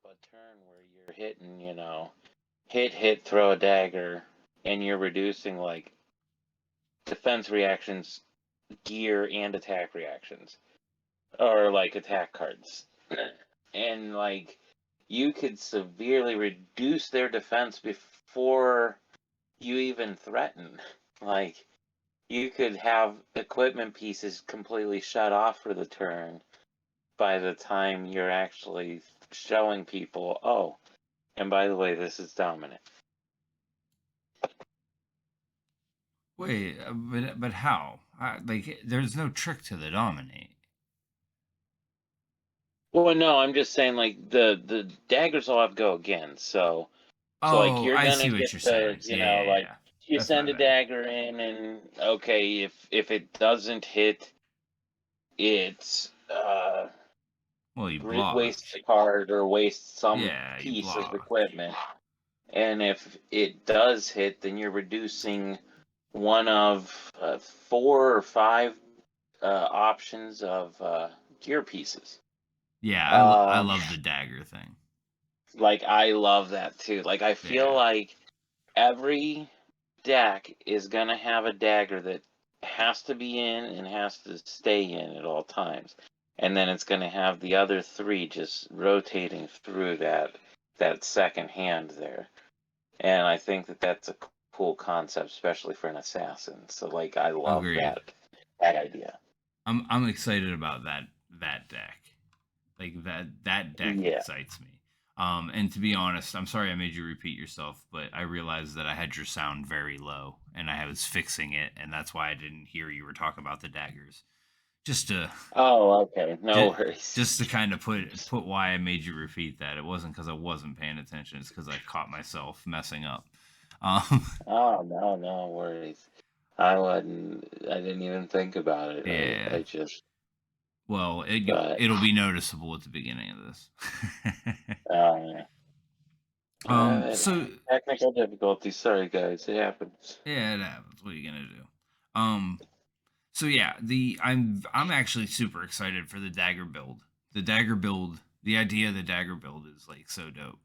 a turn where you're hitting, hit, throw a dagger, and you're reducing like defense reactions, gear, and attack reactions, or like attack cards, and like you could severely reduce their defense before you even threaten. Like you could have equipment pieces completely shut off for the turn by the time you're actually showing people, oh, and by the way, this is dominant. Wait, but how? Like, there's no trick to the dominate. Well, no, I'm just saying like the daggers will have go again. So like Oh, you're I gonna see what get you're the saying. Yeah, yeah, like yeah. you That's my send a bad. dagger in and okay, if it doesn't hit, it's Well, you block. wastes a card or wastes some Yeah, you piece of block. equipment. And if it does hit, then you're reducing one of 4 or 5 options of gear pieces. Yeah, I Um, love the dagger thing. like I love that too. Like I feel Yeah, like every deck is gonna have a dagger that has to be in and has to stay in at all times, and then it's gonna have the other 3 just rotating through that second hand there. And I think that that's a cool concept, especially for an assassin. So like I love agreed. that idea. I'm excited about that deck. Like that deck Yeah. excites me. And to be honest, I'm sorry I made you repeat yourself, but I realized that I had your sound very low, and I was fixing it, and that's why I didn't hear you were talking about the daggers. Just to Oh, okay. No just, worries. just to kind of put why I made you repeat that. It wasn't because I wasn't paying attention. It's because I caught myself messing up. Um, Oh, no, no worries. I didn't even think about it. yeah. I just, Well, but, it'll be noticeable at the beginning of this. uh, uh, So technical difficulties. Sorry, guys. It happens. yeah, it happens. What are you gonna do? Um, so yeah, I'm actually super excited for the dagger build. The dagger build, the idea of the dagger build is like so dope.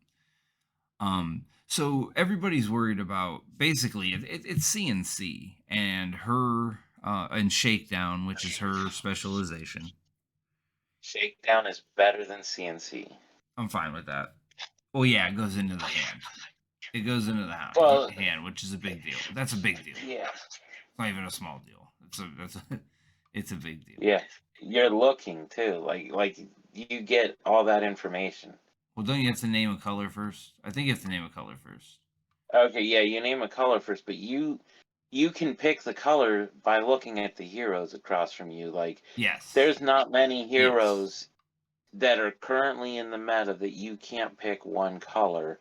So everybody's worried about basically it's CNC and her and Shakedown, which is her specialization. Shakedown is better than CNC. I'm fine with that. Well, yeah, it goes into the hand. It goes into the Well, hand, which is a big deal. That's a big deal. yeah. It's not even a small deal. It's a big deal. Yeah. You're looking too. Like you get all that information. Well, don't you have to name a color first? I think you have to name a color first. Okay, yeah, you name a color first, but you can pick the color by looking at the heroes across from you. Like Yes. there's not many Yes. heroes that are currently in the meta that you can't pick one color.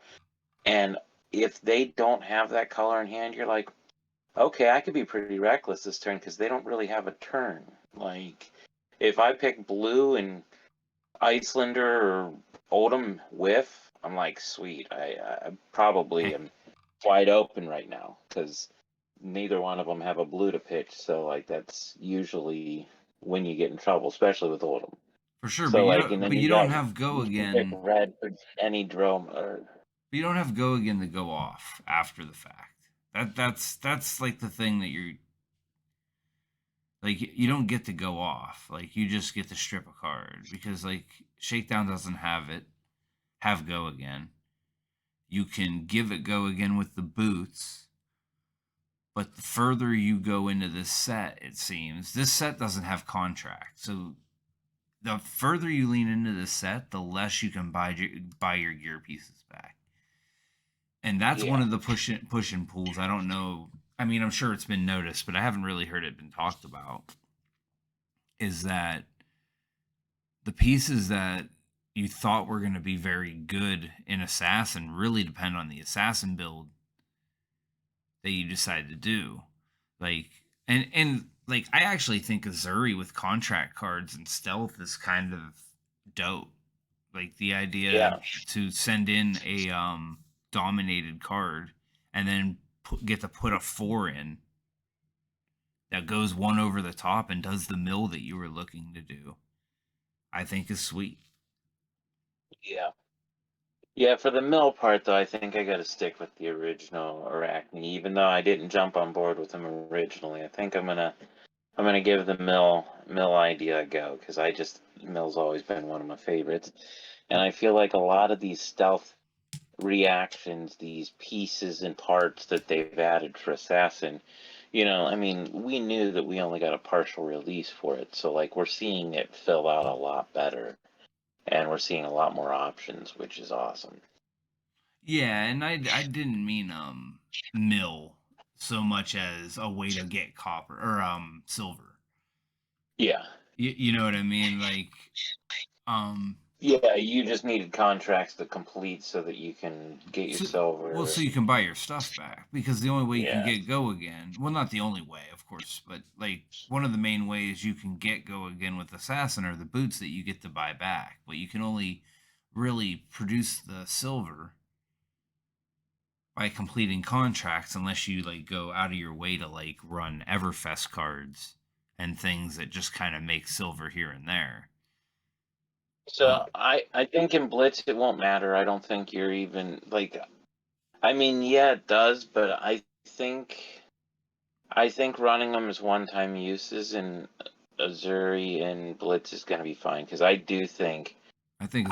And if they don't have that color in hand, you're like, okay, I could be pretty reckless this turn because they don't really have a turn. Like if I pick blue and Icelander or Oldham whiff, I'm like, sweet. I probably am wide open right now because neither one of them have a blue to pitch. So like that's usually when you get in trouble, especially with Oldham. For sure, So like, and then but you don't have go you can pick again. red for any drone or But you don't have go again to go off after the fact. That's like the thing that you're like you don't get to go off. Like you just get to strip a card because like Shakedown doesn't have go again. You can give it go again with the boots, but the further you go into this set, it seems this set doesn't have contract. So the further you lean into this set, the less you can buy your gear pieces back. And that's one yeah, of the push and pulls. I don't know. I mean, I'm sure it's been noticed, but I haven't really heard it been talked about. Is that the pieces that you thought were going to be very good in Assassin really depend on the Assassin build that you decide to do. Like, and like, I actually think Uzuri with contract cards and stealth is kind of dope. Like the idea yeah, to send in a dominated card and then get to put a 4 in that goes one over the top and does the mill that you were looking to do. I think is sweet. yeah. Yeah, for the mill part though, I think I got to stick with the original Arachne, even though I didn't jump on board with him originally. I think I'm gonna give the mill idea a go because mill's always been one of my favorites, and I feel like a lot of these stealth reactions, these pieces and parts that they've added for Assassin, I mean, we knew that we only got a partial release for it, so like we're seeing it fill out a lot better, and we're seeing a lot more options, which is awesome. Yeah, and I didn't mean mill so much as a way to get copper or silver. Yeah. You know what I mean? Like um Yeah, you just needed contracts to complete so that you can get your so, well, silver. so you can buy your stuff back because the only way you can Yeah. get go again, well, not the only way, of course, but like one of the main ways you can get go again with Assassin are the boots that you get to buy back, but you can only really produce the silver by completing contracts unless you like go out of your way to like run Everfest cards and things that just kind of make silver here and there. Uh, So I think in Blitz it won't matter. I don't think you're even like I mean, yeah, it does, but I think running them as one-time uses in Uzuri and Blitz is going to be fine because I think I think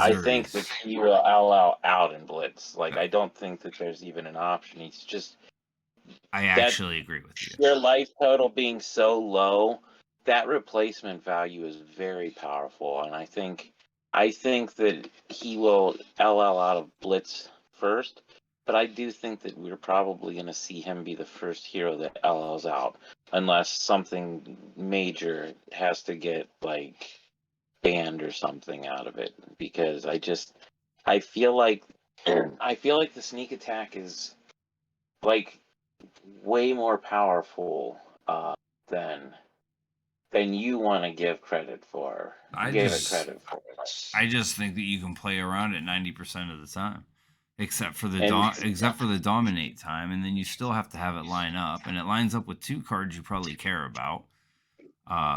that Zuri's. he will allow out in Blitz. Like uh, I don't think that there's even an option. He's just I that actually agree with you. your life total being so low, that replacement value is very powerful, and I think that he will LL out of Blitz first, but I do think that we're probably going to see him be the first hero that LLs out, unless something major has to get like banned or something out of it, because I feel like I feel like the sneak attack is like way more powerful than you want to give credit for. I Give it just credit for. I just think that you can play around it 90% of the time. And Except for the dominate time, and then you still have to have it line up, and it lines up with two cards you probably care about.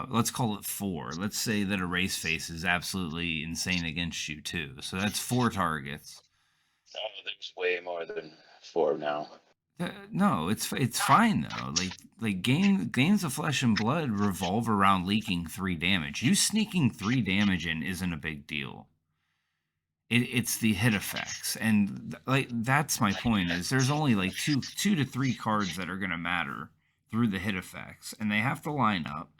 Let's call it four. Let's say that a race face is absolutely insane against you too. So that's four targets. there's way more than four now. No, it's fine though. Like games of flesh and blood revolve around leaking 3 damage. You sneaking 3 damage in isn't a big deal. It's the hit effects, and like that's my point. Is there's only like two to three cards that are gonna matter through the hit effects, and they have to line up.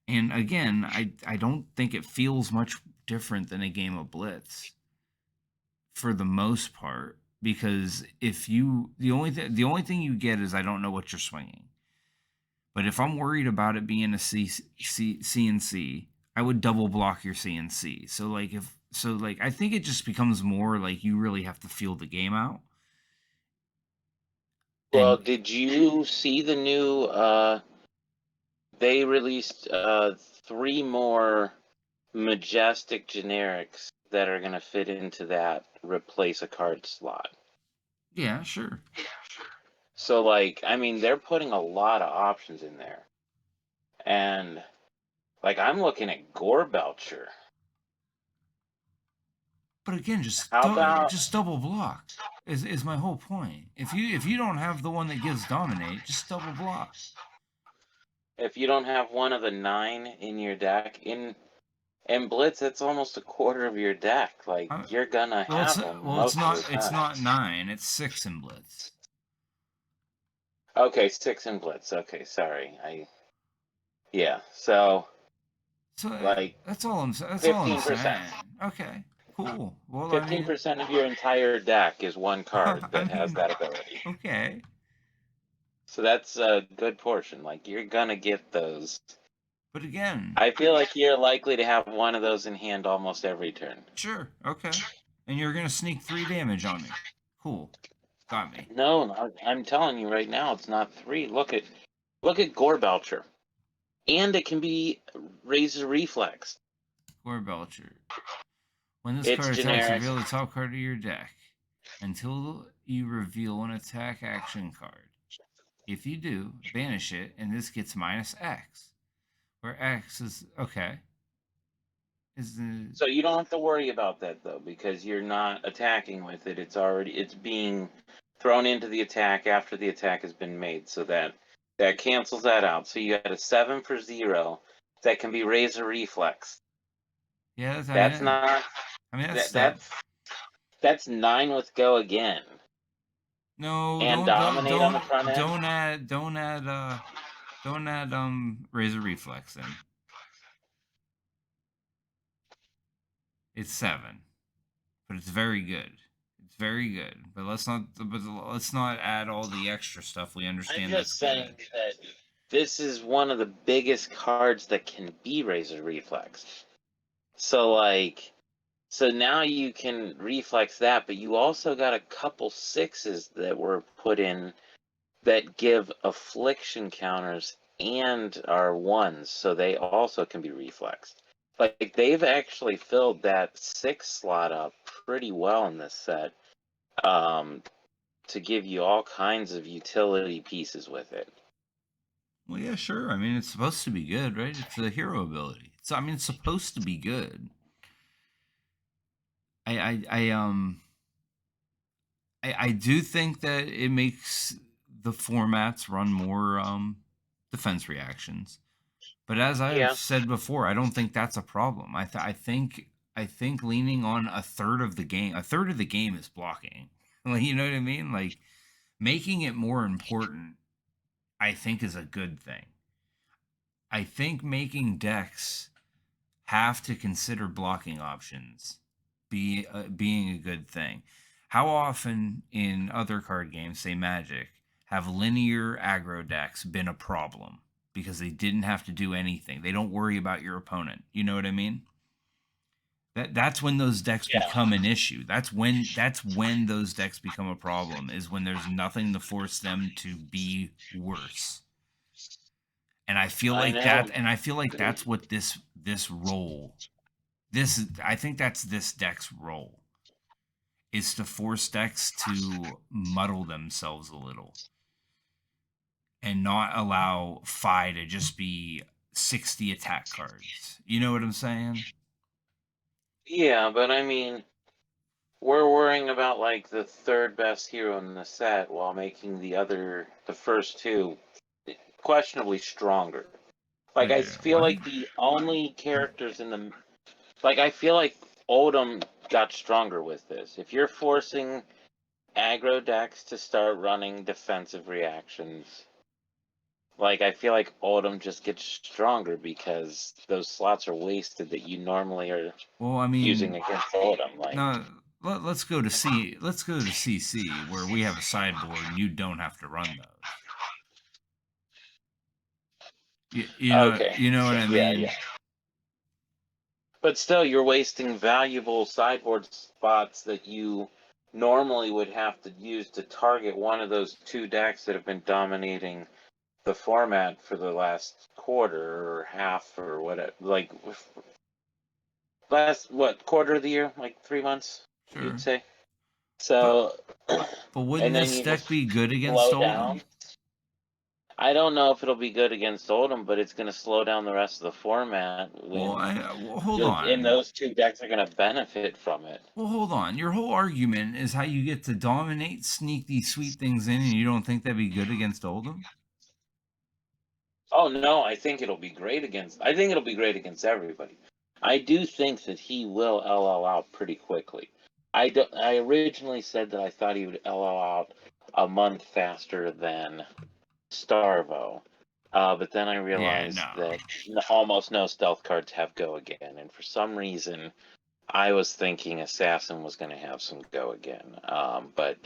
And again, I don't think it feels much different than a game of Blitz for the most part, because if you the only thing you get is I don't know what you're swinging. But if I'm worried about it being a CNC, I would double block your CNC. So I think it just becomes more like you really have to feel the game out. Well, And did you see the new? They released three more majestic generics that are gonna fit into that replace a card slot. yeah, sure. So like, I mean, they're putting a lot of options in there, and like I'm looking at Gore Belcher. But again, How about just double block is my whole point. If you don't have the one that gives dominate, just double block. if you don't have one of the 9 in your deck in Blitz? It's almost a quarter of your deck. Like I, you're gonna have them most of the it's time. not 9, it's 6 in Blitz. Okay, 6 in Blitz. Okay, sorry. Yeah. So So like that's all I'm 15%. saying. Okay, cool. Well, I Fifteen mean, percent of your entire deck is one card I that has mean, that ability. okay. So that's a good portion. Like you're gonna get those. But again, I feel like you're likely to have one of those in hand almost every turn. sure, okay. And you're gonna sneak 3 damage on me. Cool, got me. No, I'm telling you right now, it's not 3. Look at Gore Belcher, and it can be Razor Reflex. Core Belcher. When this It's card attacks, generic. reveal the top card of your deck until you reveal an attack action card. If you do, banish it, and this gets minus X, where X is okay. Is the So you don't have to worry about that though, because you're not attacking with it. It's being thrown into the attack after the attack has been made, so that cancels that out. So you had a 7 for 0 that can be Razor Reflex. yeah? That's not That's that. that's 9 with Go Again No, and Dominate on the front end. don't add Razor Reflex in. It's 7, but it's very good. It's very good. But let's not add all the extra stuff. We I'm understand that's just saying good. that this is one of the biggest cards that can be Razor Reflex. So now you can reflex that, but you also got a couple 6s that were put in that give affliction counters and are 1s, so they also can be reflexed. Like they've actually filled that 6 slot up pretty well in this set, to give you all kinds of utility pieces with it. Well, yeah, sure. I mean, it's supposed to be good, right? It's a hero ability. It's supposed to be good. I do think that it makes the formats run more defense reactions. But as I've Yeah. said before, I don't think that's a problem. I think leaning on a third of the game is blocking. Like, you know what I mean? Like, making it more important, I think, is a good thing. I think making decks have to consider blocking options being a good thing. How often in other card games, say Magic, have linear aggro decks been a problem because they didn't have to do anything? They don't worry about your opponent. You know what I mean? That's when those decks become an issue. That's when those decks become a problem, is when there's nothing to force them to be worse. And I feel like that's what this role I think that's this deck's role, is to force decks to muddle themselves a little and not allow FaB to just be 60 attack cards. You know what I'm saying? Yeah, but I mean, we're worrying about like the third best hero in the set while making the first two questionably stronger. Like I Yeah, feel what? like the only characters in the I feel like Oldham got stronger with this. If you're forcing aggro decks to start running defensive reactions, like I feel like Oldham just gets stronger because those slots are wasted that you normally are Well, I using mean, against Oldham. Like, no. Let's go to CC, where we have a sideboard and you don't have to run those. okay, You know what I yeah, mean? yeah. But still, you're wasting valuable sideboard spots that you normally would have to use to target one of those two decks that have been dominating the format for the last quarter or half or whatever. Like, quarter of the year? Like 3 months, you'd Sure. say? But So, but and wouldn't then this you deck just be good against slow down. Oldham? I don't know if it'll be good against Oldham, but it's going to slow down the rest of the format when Hold and on. those two decks are going to benefit from it. Well, hold on. Your whole argument is how you get to dominate, sneak these sweet things in, and you don't think that'd be good against Oldham? Oh no, I think it'll be great against. I think it'll be great against everybody. I do think that he will LL out pretty quickly. I originally said that I thought he would LL out a month faster than Starvo, but then I Yeah, realized no. that almost no stealth cards have Go Again, and for some reason, I was thinking Assassin was going to have some Go Again. But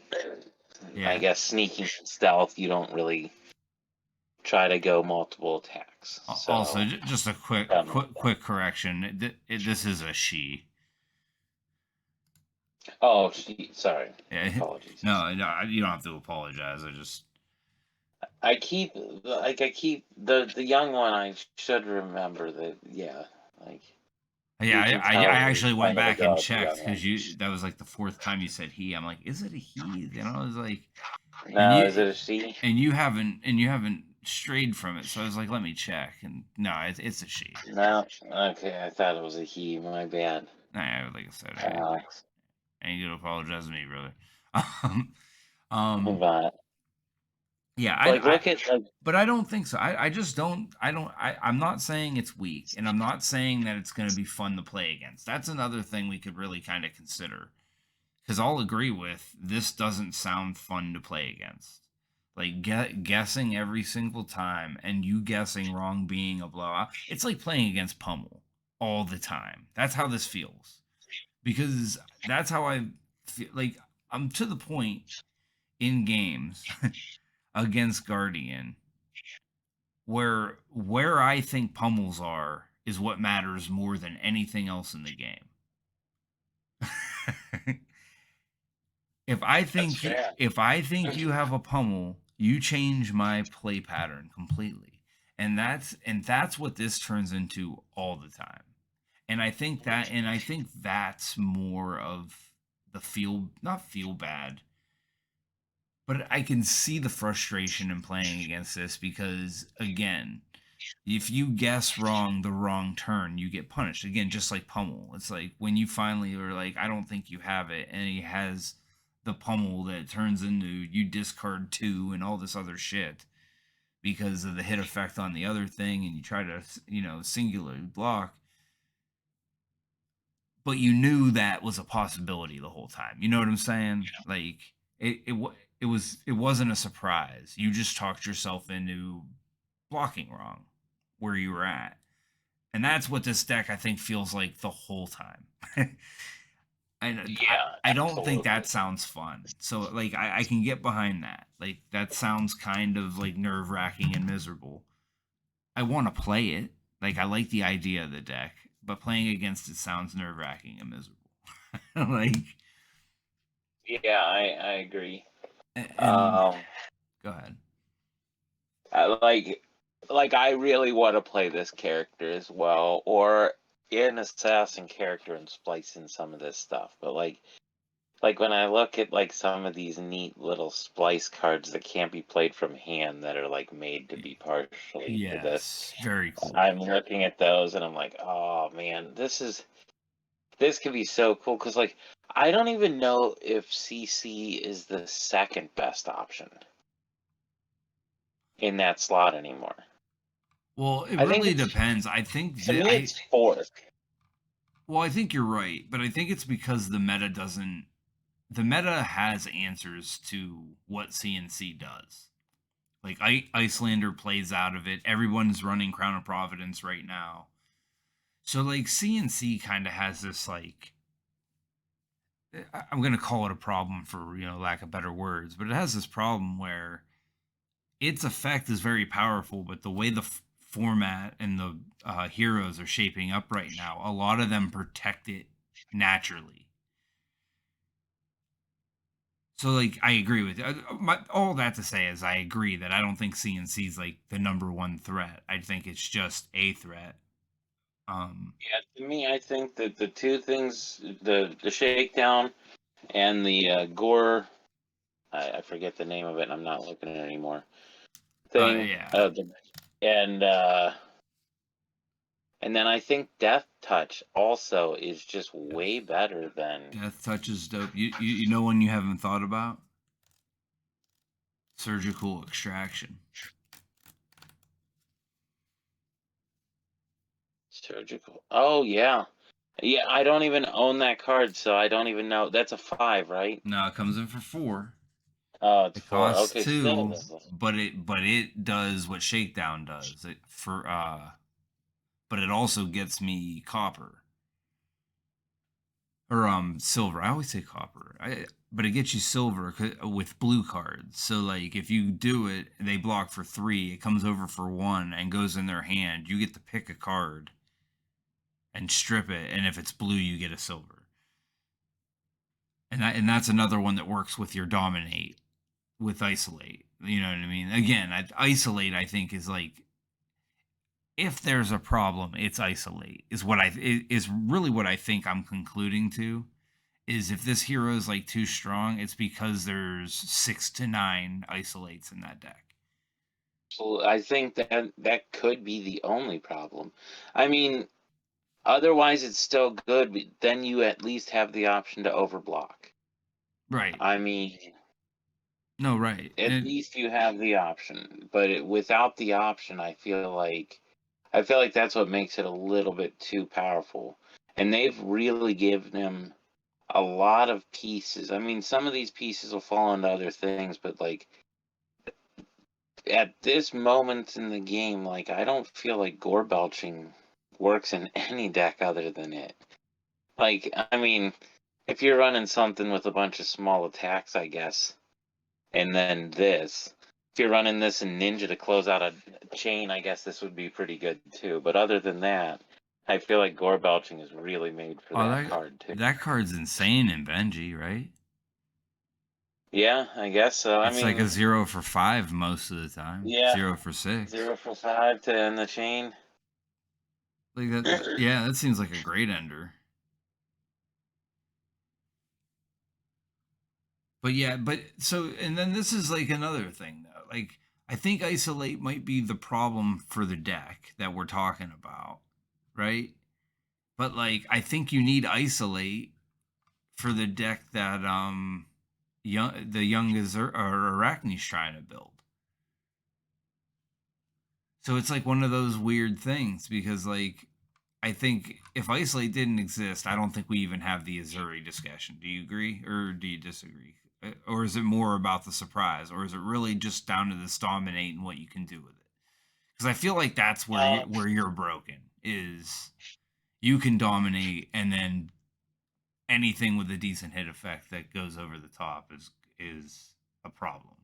I Yeah. guess sneaking and stealth, you don't really try to go multiple attacks. Also, So, just a quick correction. This is a she. oh, sorry. Yeah. Apologies. No, you don't have to apologize. I keep the young one. I should remember that. Yeah, like Yeah, you can I tell the actually went kind of a back and dog the young checked one. because that was like the fourth time you said he. I'm like, is it a he? You know, I was like, and No, is it a she? you haven't strayed from it, so I was like, let me check, and no, it's a she. No, okay, I thought it was a he. My bad. Nah, like I said, I ain't gonna apologize to me, brother. Um, um, But yeah, like, look at like, but I don't think so. I just don't. I'm not saying it's weak, and I'm not saying that it's going to be fun to play against. That's another thing we could really kind of consider. Because I'll agree with this doesn't sound fun to play against. Like guessing every single time and you guessing wrong being a blowout. It's like playing against Pummel all the time. That's how this feels. Because that's how I feel. Like I'm to the point in games against Guardian where I think pummels are is what matters more than anything else in the game. that's fair. If I think you have a pummel, you change my play pattern completely. And that's what this turns into all the time. And I think that's more of the feel not feel bad, but I can see the frustration in playing against this because again, if you guess wrong the wrong turn, you get punished. Again, just like pummel. It's like when you finally are like, I don't think you have it, and he has the pummel that turns into you discard two and all this other shit because of the hit effect on the other thing, and you try to singularly block, but you knew that was a possibility the whole time. You know what I'm saying? Like it wasn't a surprise. You just talked yourself into blocking wrong where you were at. And that's what this deck I think feels like the whole time. Yeah, I don't think absolutely. that sounds fun. So like I can get behind that. Like that sounds kind of like nerve wracking and miserable. I want to play it. Like I like the idea of the deck, but playing against it sounds nerve wracking and miserable. Like Yeah, I agree. and Um, go ahead. I like I really want to play this character as well, or an assassin character and splice in some of this stuff. But like when I look at like some of these neat little splice cards that can't be played from hand that are like made to be partially for this, Yes, very cool. I'm looking at those and I'm like, oh man, this could be so cool because like I don't even know if CC is the second best option in that slot anymore. Well, it I think really it's depends. I think to that me it's fourth. well, I think you're right, but I think it's because the meta has answers to what CNC does. Like Icelander plays out of it. Everyone's running Crown of Providence right now. So like CNC kind of has this like I'm going to call it a problem for, lack of better words, but it has this problem where its effect is very powerful, but the way the format and the heroes are shaping up right now, a lot of them protect it naturally. So, like, I agree with you. All that to say is, I agree that I don't think CNC is like the number one threat. I think it's just a threat. Yeah, to me, I think that the two things, the shakedown and the gore, I forget the name of it, and I'm not looking at it anymore. Thing, Yeah, and uh, and then I think Death Touch also is just way better than Death Touch is dope. You know one you haven't thought about? Surgical Extraction. surgical. Oh yeah, yeah. I don't even own that card, so I don't even know. That's a 5, right? No, it comes in for 4. Oh, it's It 4. costs Okay, still. 2, but it does what Shakedown does. But it also gets me copper or silver. I always say copper. But it gets you silver with blue cards. So like if you do it, they block for 3. It comes over for 1 and goes in their hand. You get to pick a card and strip it, and if it's blue, you get a silver. And that's another one that works with your dominate with isolate. You know what I mean? Again, isolate I think is like if there's a problem, it's isolate is really what I think I'm concluding to is if this hero is like too strong, it's because there's 6 to 9 isolates in that deck. So I think that could be the only problem. I mean, otherwise it's still good, but then you at least have the option to overblock. Right. I mean, No, right. at least you have the option, but without the option, I feel like that's what makes it a little bit too powerful. And they've really given him a lot of pieces. I mean, some of these pieces will fall into other things, but like at this moment in the game, like I don't feel like gore belching works in any deck other than it. Like, I mean, if you're running something with a bunch of small attacks, I guess, and then this. If you're running this in Ninja to close out a chain, I guess this would be pretty good too. But other than that, I feel like gore belching is really made for Oh, that card too. that card's insane in Benji, right? Yeah, I guess so. I It's like a mean, 0 for 5 most of the time. yeah, 0 for 6. 0 for 5 to end the chain. Like that. Yeah, that seems like a great ender. But yeah, and then this is like another thing though. Like I think isolate might be the problem for the deck that we're talking about, right? But like I think you need isolate for the deck that the young or Arachne's trying to build. So it's like one of those weird things because like I think if isolate didn't exist, I don't think we even have the Uzuri discussion. Do you agree or do you disagree? Or is it more about the surprise, or is it really just down to this dominate and what you can do with it? Because I feel like that's where you're broken is you can dominate, and then anything with a decent hit effect that goes over the top is a problem.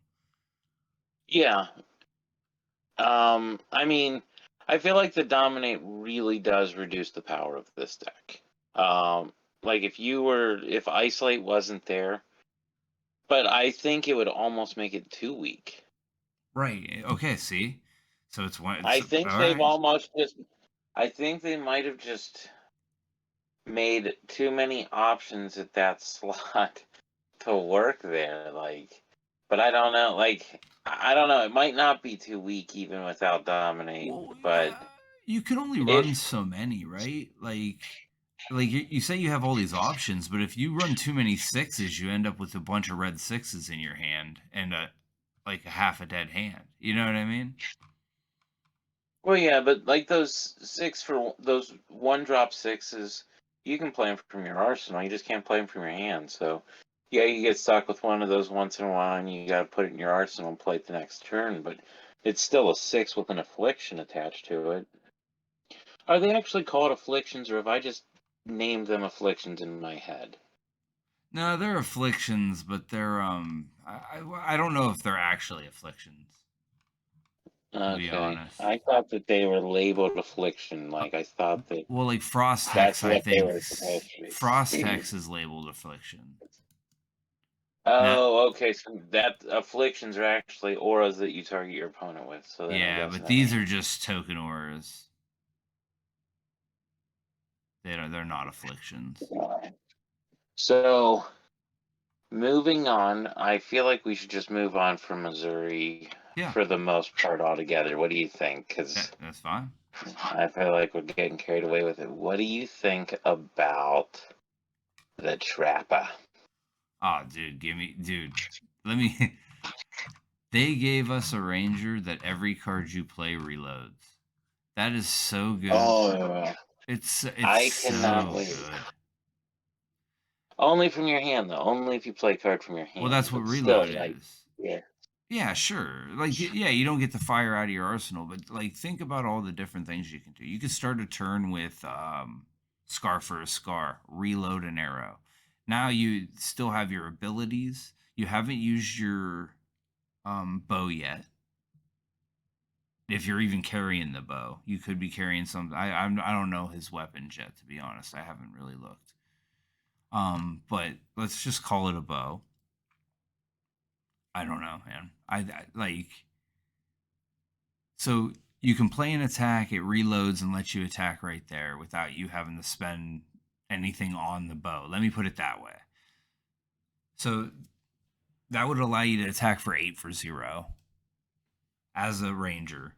Yeah. I mean, I feel like the dominate really does reduce the power of this deck. Like if isolate wasn't there, but I think it would almost make it too weak. Right. Okay. See. So it's one. I It's think all they've right. almost just. I think they might have just made too many options at that slot to work there. Like, but I don't know. Like, I don't know. It might not be too weak even without dominate, Well, but you can only it. run so many, right? Like you say you have all these options, but if you run too many sixes, you end up with a bunch of red sixes in your hand and like a half a dead hand. You know what I mean? Well, yeah, but like those one drop sixes, you can play them from your arsenal. You just can't play them from your hand. So, yeah, you get stuck with one of those once in a while, and you got to put it in your arsenal and play it the next turn. But it's still a six with an affliction attached to it. Are they actually called afflictions, or have I just named them afflictions in my head? No, they're afflictions, but they're I don't know if they're actually afflictions, to be Okay, honest. I thought that they were labeled affliction. Uh, Like I thought that well, like Frost that's Hex, I what they think were supposed to Frost be. Hex is labeled affliction. Now, Oh, okay. So that afflictions are actually auras that you target your opponent with. So then I yeah, guess but that these makes. are just token auras. They're not afflictions. So moving on, I feel like we should just move on from Missouri Yeah, for the most part altogether. What do you think? yeah, Because that's fine. I feel like we're getting carried away with it. What do you think about the Trapper? Oh, dude. Let me. They gave us a ranger that every card you play reloads. That is so good. Oh, It's I cannot so wait. good. Only from your hand, though. Only if you play a card from your Well, that's hand. what But still, reload like, is. yeah. Yeah, sure. Like, yeah, you don't get the fire out of your arsenal, but like, think about all the different things you can do. You could start a turn with Scar for a Scar, reload an arrow. Now you still have your abilities. You haven't used your bow yet. If you're even carrying the bow, you could be carrying some. I don't know his weapons yet, to be honest. I haven't really looked. But let's just call it a bow. I don't know, man. I like so you can play an attack, it reloads and lets you attack right there without you having to spend anything on the bow. Let me put it that way. So that would allow you to attack for 8 for 0. as a ranger.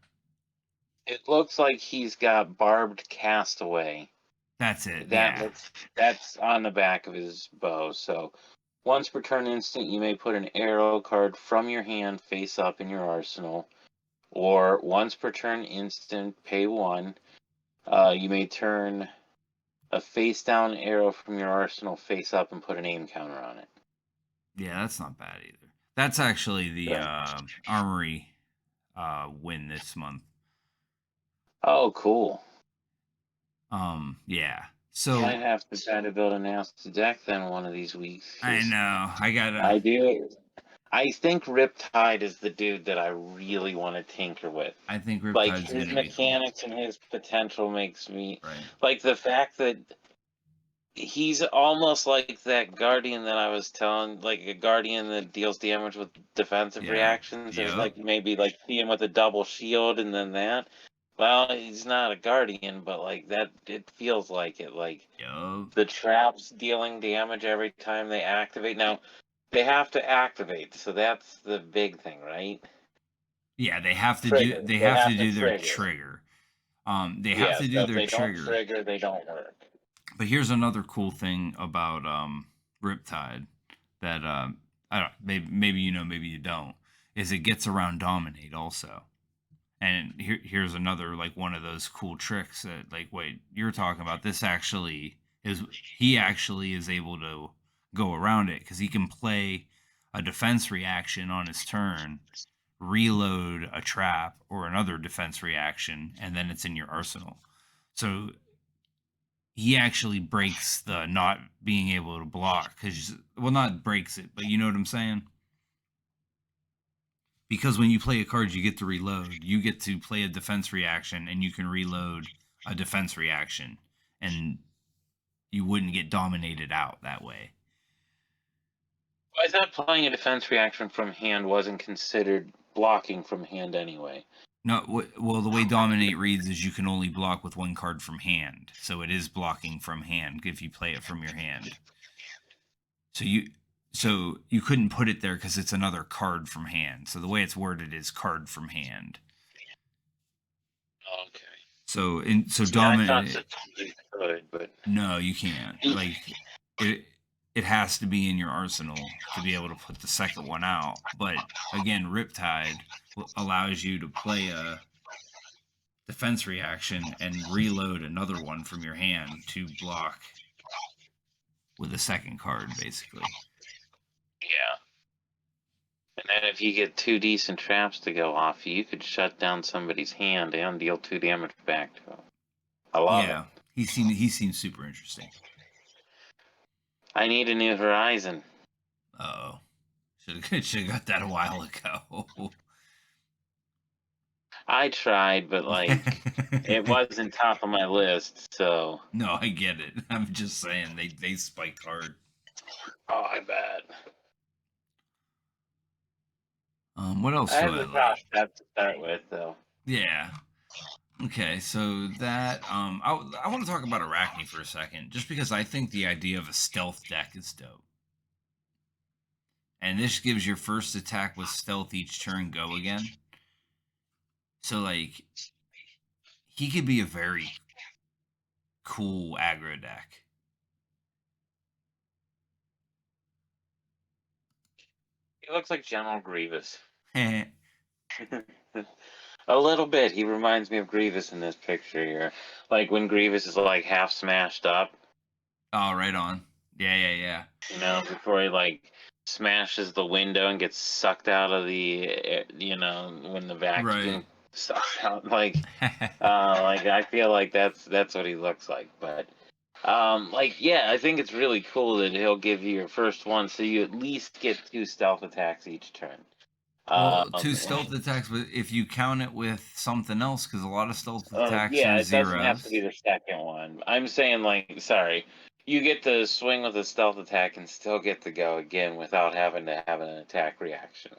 It looks like he's got barbed castaway. That's it. That's on the back of his bow. So once per turn instant, you may put an arrow card from your hand face up in your arsenal. Or once per turn instant, pay 1. You may turn a face down arrow from your arsenal face up and put an aim counter on it. Yeah, that's not bad either. That's actually the Right. armory win this month. Oh, cool. Yeah. So Might have to try to build a nasty deck then one of these weeks. I know I gotta. I do. I think Riptide is the dude that I really want to tinker with. I think Like Riptide's his gonna be cool. mechanics and his potential makes me Right. like the fact that he's almost like that guardian that I was telling, like a guardian that deals damage with defensive Yeah. reactions. There's Yep. like maybe like see him with a double shield and then that. Well, he's not a guardian, but like that, it feels like it. Like Yep. the traps dealing damage every time they activate. Now they have to activate, so that's the big thing, right? Yeah, they have to Trigger. do. They They have to have to do their trigger. trigger. They have Yeah, to so do if their they don't trigger. trigger, they don't work. But here's another cool thing about Riptide that I don't maybe you know, maybe you don't, is it gets around Dominate also. And here's another like one of those cool tricks that like wait, you're talking about this actually is he actually is able to go around it because he can play a defense reaction on his turn, reload a trap or another defense reaction, and then it's in your arsenal. So he actually breaks the not being able to block because well not breaks it, but you know what I'm saying, because when you play a card you get to reload, you get to play a defense reaction and you can reload a defense reaction and you wouldn't get dominated out that way. I thought playing a defense reaction from hand wasn't considered blocking from hand anyway. No, well, the way Dominate reads is you can only block with one card from hand, so it is blocking from hand if you play it from your hand. So you couldn't put it there because it's another card from hand. So the way it's worded is card from hand. Okay. So Yeah, I thought Dominate. that you could, but No, you can't. Like it has to be in your arsenal to be able to put the second one out. But again, Riptide allows you to play a defense reaction and reload another one from your hand to block with a second card, basically. yeah. And then if you get 2 decent traps to go off, you could shut down somebody's hand and deal 2 damage back to him. I love it. He seems super interesting. I need a new horizon. Oh, should have got that a while ago. I tried, but like it wasn't top of my list, so No, I get it. I'm just saying they spike hard. oh, I bet. What else I do have I the like? top to start with, though. Yeah. Okay, so that I want to talk about Arachne for a second, just because I think the idea of a stealth deck is dope. And this gives your first attack with stealth each turn go again. So like he could be a very cool aggro deck. He looks like General Grievous. A little bit. He reminds me of Grievous in this picture here. Like when Grievous is like half smashed up. Oh, right on. Yeah. You know, before he like smashes the window and gets sucked out of the, you know, when the vacuum sucks out. Like I feel like that's what he looks like. But like yeah, I think it's really cool that he'll give you your first one, so you at least get 2 stealth attacks each turn. Well, 2 stealth attacks, but if you count it with something else, because a lot of stealth attacks Yeah, are it doesn't have to be zeros. the second one. I'm saying, like, sorry, you get to swing with a stealth attack and still get to go again without having to have an attack reaction.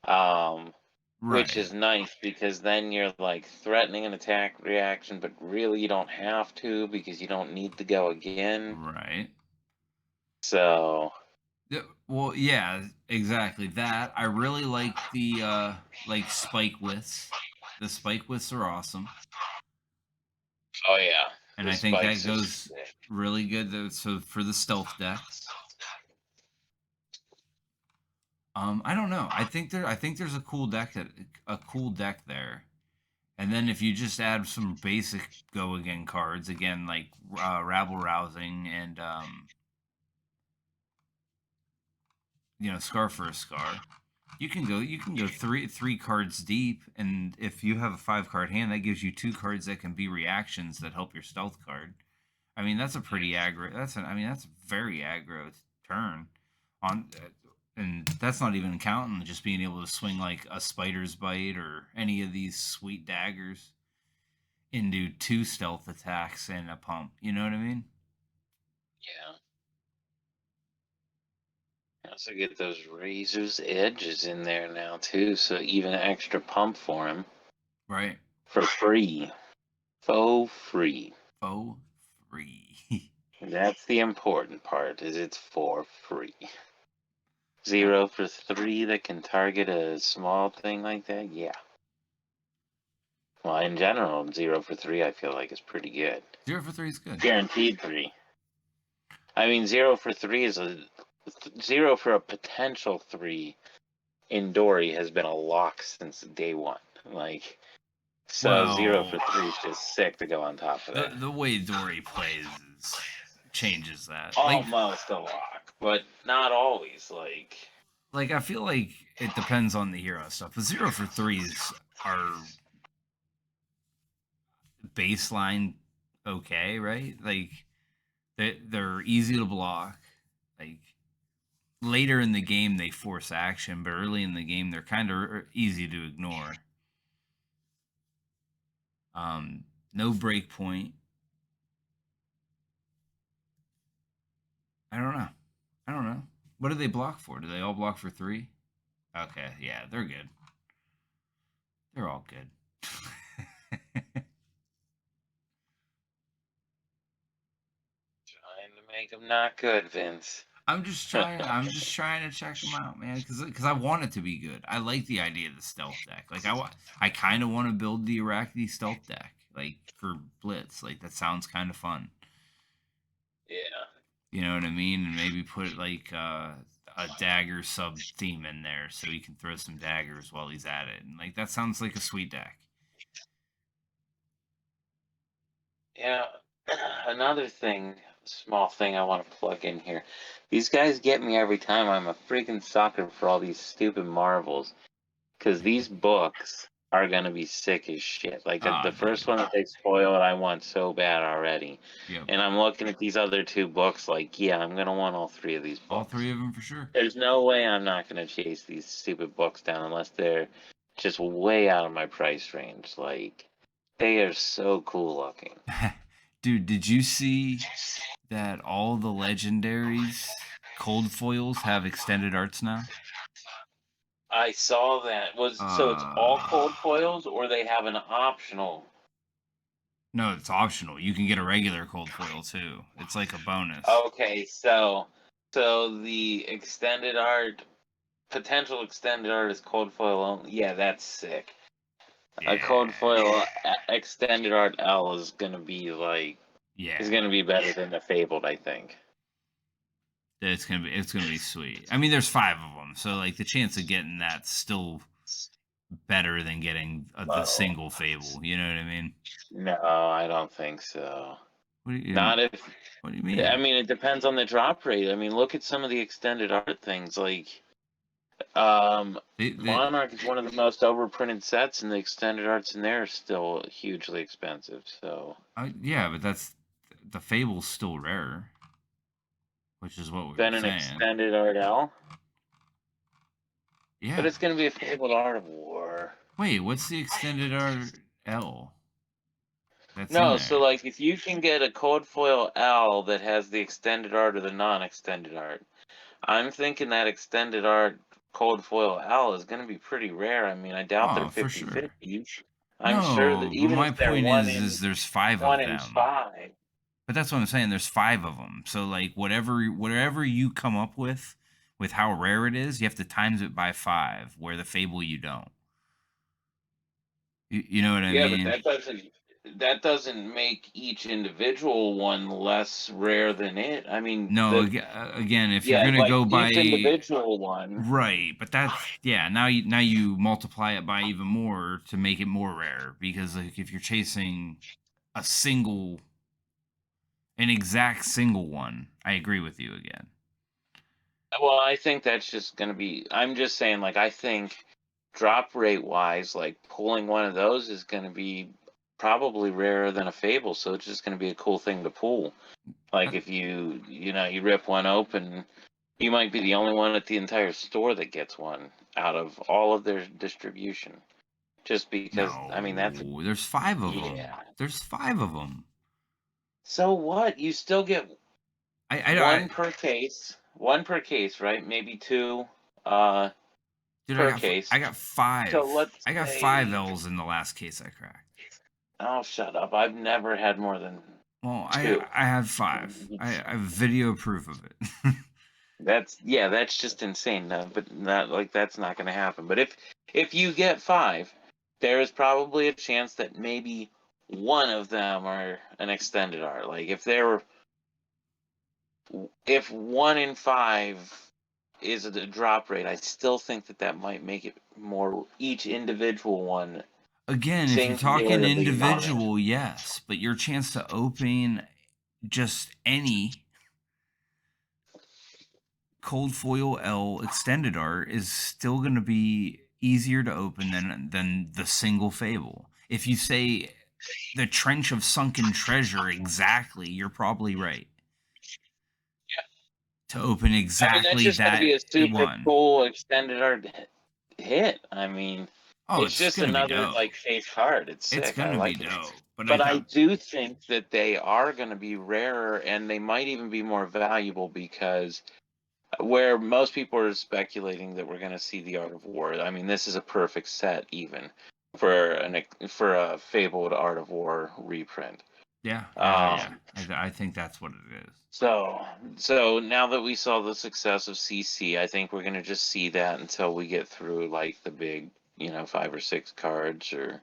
Which Right. is nice because then you're like threatening an attack reaction, but really you don't have to because you don't need to go again. Right. So Well, yeah, exactly that. I really like the like spike withs. The spike withs are awesome, Oh yeah, and the I think that spikes are goes sick. really good. So for the stealth deck, I don't know. I think there's a cool deck there. And then if you just add some basic go again cards, again like rabble rousing and scar for a scar, you can go three cards deep, and if you have a 5 card hand, that gives you 2 cards that can be reactions that help your stealth card. I mean that's a pretty aggro. That's a very aggro turn on. And that's not even counting just being able to swing like a spider's bite or any of these sweet daggers into 2 stealth attacks and a pump. You know what I mean? Yeah. I also get those razor's edges in there now too, so even extra pump for him Right. for free, faux free. Faux free. That's the important part. Is it's for free. Yeah. 0 for 3 that can target a small thing like that. Yeah. Well, in general, 0 for 3 I feel like is pretty good. 0 for 3 is good. Guaranteed 3. I mean, 0 for 3 is a 0 for a potential 3 in Dory has been a lock since day one. Like, so 0 Well, for 3 is just sick to go on top of that. the way Dory plays changes that. Almost a lock, but not always. Like I feel like it depends on the hero stuff. But 0 for 3s are baseline okay, right? Like they're easy to block. Like later in the game they force action, but early in the game they're kind of easy to ignore. No break point. I don't know. I don't know. What do they block for? Do they all block for 3? Okay, yeah, they're good. They're all good. trying to make them not good, Vince. I'm just trying. I'm just trying to check them out, man, because I want it to be good. I like the idea of the stealth deck. Like I kind of want to build the Arachne stealth deck, like for Blitz. Like that sounds kind of fun. Yeah. You know what I mean? And maybe put like a dagger sub theme in there, so he can throw some daggers while he's at it. And like that sounds like a sweet deck. Yeah. Another thing, small thing I want to plug in here. These guys get me every time. I'm a freaking sucker for all these stupid marvels. Because these books are going to be sick as shit. Like Ah, the first dude. one that they spoiled, I want so bad already. Yep. And I'm looking at these other 2 books like, yeah, I'm going to want all 3 of these All books. 3 of them for sure. There's no way I'm not going to chase these stupid books down unless they're just way out of my price range. Like, they are so cool looking. Dude, did you see that all the legendaries cold foils have extended arts now? I saw that. So it's all cold foils, or they have an optional? No, it's optional. You can get a regular cold foil too. It's like a bonus. Okay, so the extended art, potential extended art is cold foil only. Yeah, that's sick. A cold Yeah. foil extended art L is gonna be Yeah. is gonna be better than the Fabled, I think. It's gonna be sweet. I mean, there's 5 of them, so like the chance of getting that's still better than getting the Oh, single fable. You know what I mean? no, I don't think so. What do you Not if. What do you I mean? mean, it depends on the drop rate. I mean, look at some of the extended art things. They Monarch is one of the most overprinted sets, and the extended arts in there are still hugely expensive. So yeah, but that's the fable's still rare, which is what we were then an saying. extended art L, but Yeah. it's going to be a Fabled Art of War. Wait, what's the extended art L that's in No, so there? like if you can get a code foil L that has the extended art or the non-extended art, I'm thinking that extended art code foil L is going to be pretty rare. I mean, I doubt they're Oh, for sure. 50/50. I'm sure that No, but even my if they're point is there's 5 one of in them. five. But that's what I'm saying. There's 5 of them. So like whatever you come up with, with how rare it is, you have to times it by 5, where the FaBe you don't. You know what I Yeah, but mean? that doesn't make each individual one less rare than it. I mean, No, again, if you're yeah, gonna like go by each individual one. right, but that's yeah. Now you multiply it by even more to make it more rare because like if you're chasing a single, an exact single one, I agree with you again. Well, I think that's just going to be. I'm just saying, like, I think drop rate wise, like pulling one of those is going to be probably rarer than a FaBe. So it's just going to be a cool thing to pull. Like if you rip one open, you might be the only one at the entire store that gets one out of all of their distribution. Just because, I mean, that's No, there's 5 of them. yeah. There's 5 of them. So what? You still get I one per case, right? Maybe two, dude, per case. I got So 5. let's I got 5 say, L's in the last case I cracked. oh, shut up! I've never had more than Well, two. I had 5. I have video proof of it. That's just insane. But not like that's not going to happen. But if you get five, there is probably a chance that maybe one of them are an extended art. Like if 1 in 5 is the drop rate, I still think that might make it more each individual one Again, if you're talking singularly rare. individual, yes, but your chance to open just any cold foil L extended art is still going to be easier to open than the single FaBe. If you say the trench of sunken treasure exactly, you're probably right. To open I mean, that's exactly just going to that be a super one. cool extended art hit. I mean, Oh, it's it's just gonna be another dope. like face card. It's It's sick. I gonna be like it. dope. But I But I thought, do think that they are going to be rarer and they might even be more valuable because where most people are speculating that we're going to see the Art of War. I mean, this is a perfect set even for a fabled Art of War reprint. yeah, Um, I think that's what it is. so now that we saw the success of CC, I think we're gonna just see that until we get through like the big, 5 or 6 cards, or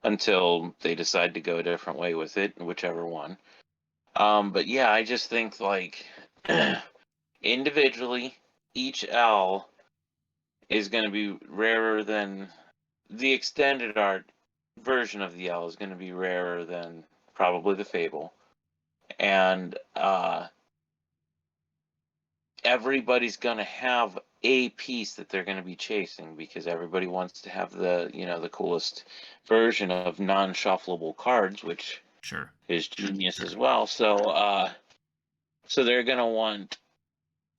until they decide to go a different way with it, whichever one. But yeah, I just think like individually, each L is gonna be rarer than the extended art version of the L is gonna be rarer than probably the FaBe, and everybody's going to have a piece that they're going to be chasing because everybody wants to have the coolest version of non-shuffleable cards, which Sure. is genius as well. So they're going to want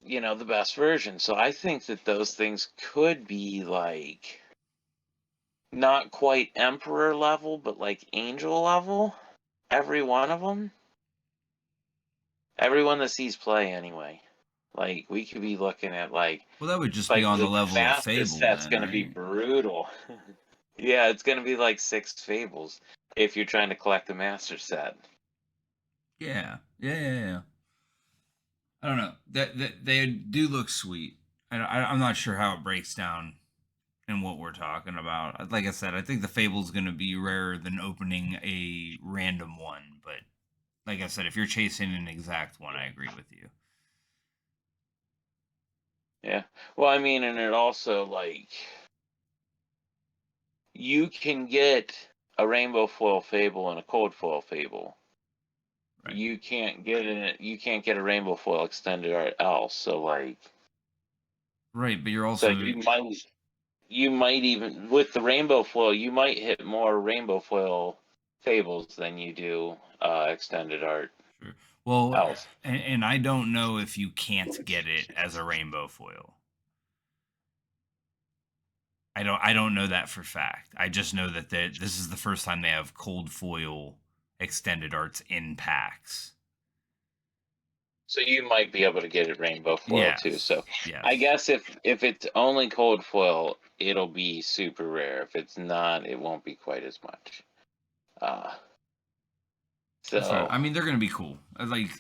the best version. So I think that those things could be like not quite emperor level, but like angel level. Every one of them. Everyone that sees play anyway. Like we could be looking at Well, that would just be like on the the level of master FaBe set's then, gonna be right? brutal. Yeah, it's gonna be like 6 fables if you're trying to collect the master set. Yeah. I don't know. That they do look sweet. I'm not sure how it breaks down in what we're talking about. Like I said, I think the Fable's going to be rarer than opening a random one. But like I said, if you're chasing an exact one, I agree with you. Yeah. Well, I mean, and it also like you can get a rainbow foil fable and a cold foil fable. Right. You can't get a rainbow foil extended art else. So like Right, but you're so also you might even with the rainbow foil you might hit more rainbow foil fables than you do extended art sure. Well, else. and I don't know if you can't get it as a rainbow foil. I don't know that for fact. I just know that this is the first time they have cold foil extended arts in packs. So you might be able to get it rainbow foil too. So Yes. Yes. I guess if it's only cold foil, it'll be super rare. If it's not, it won't be quite as much. Uh, That's right. so I mean, they're gonna be cool. Like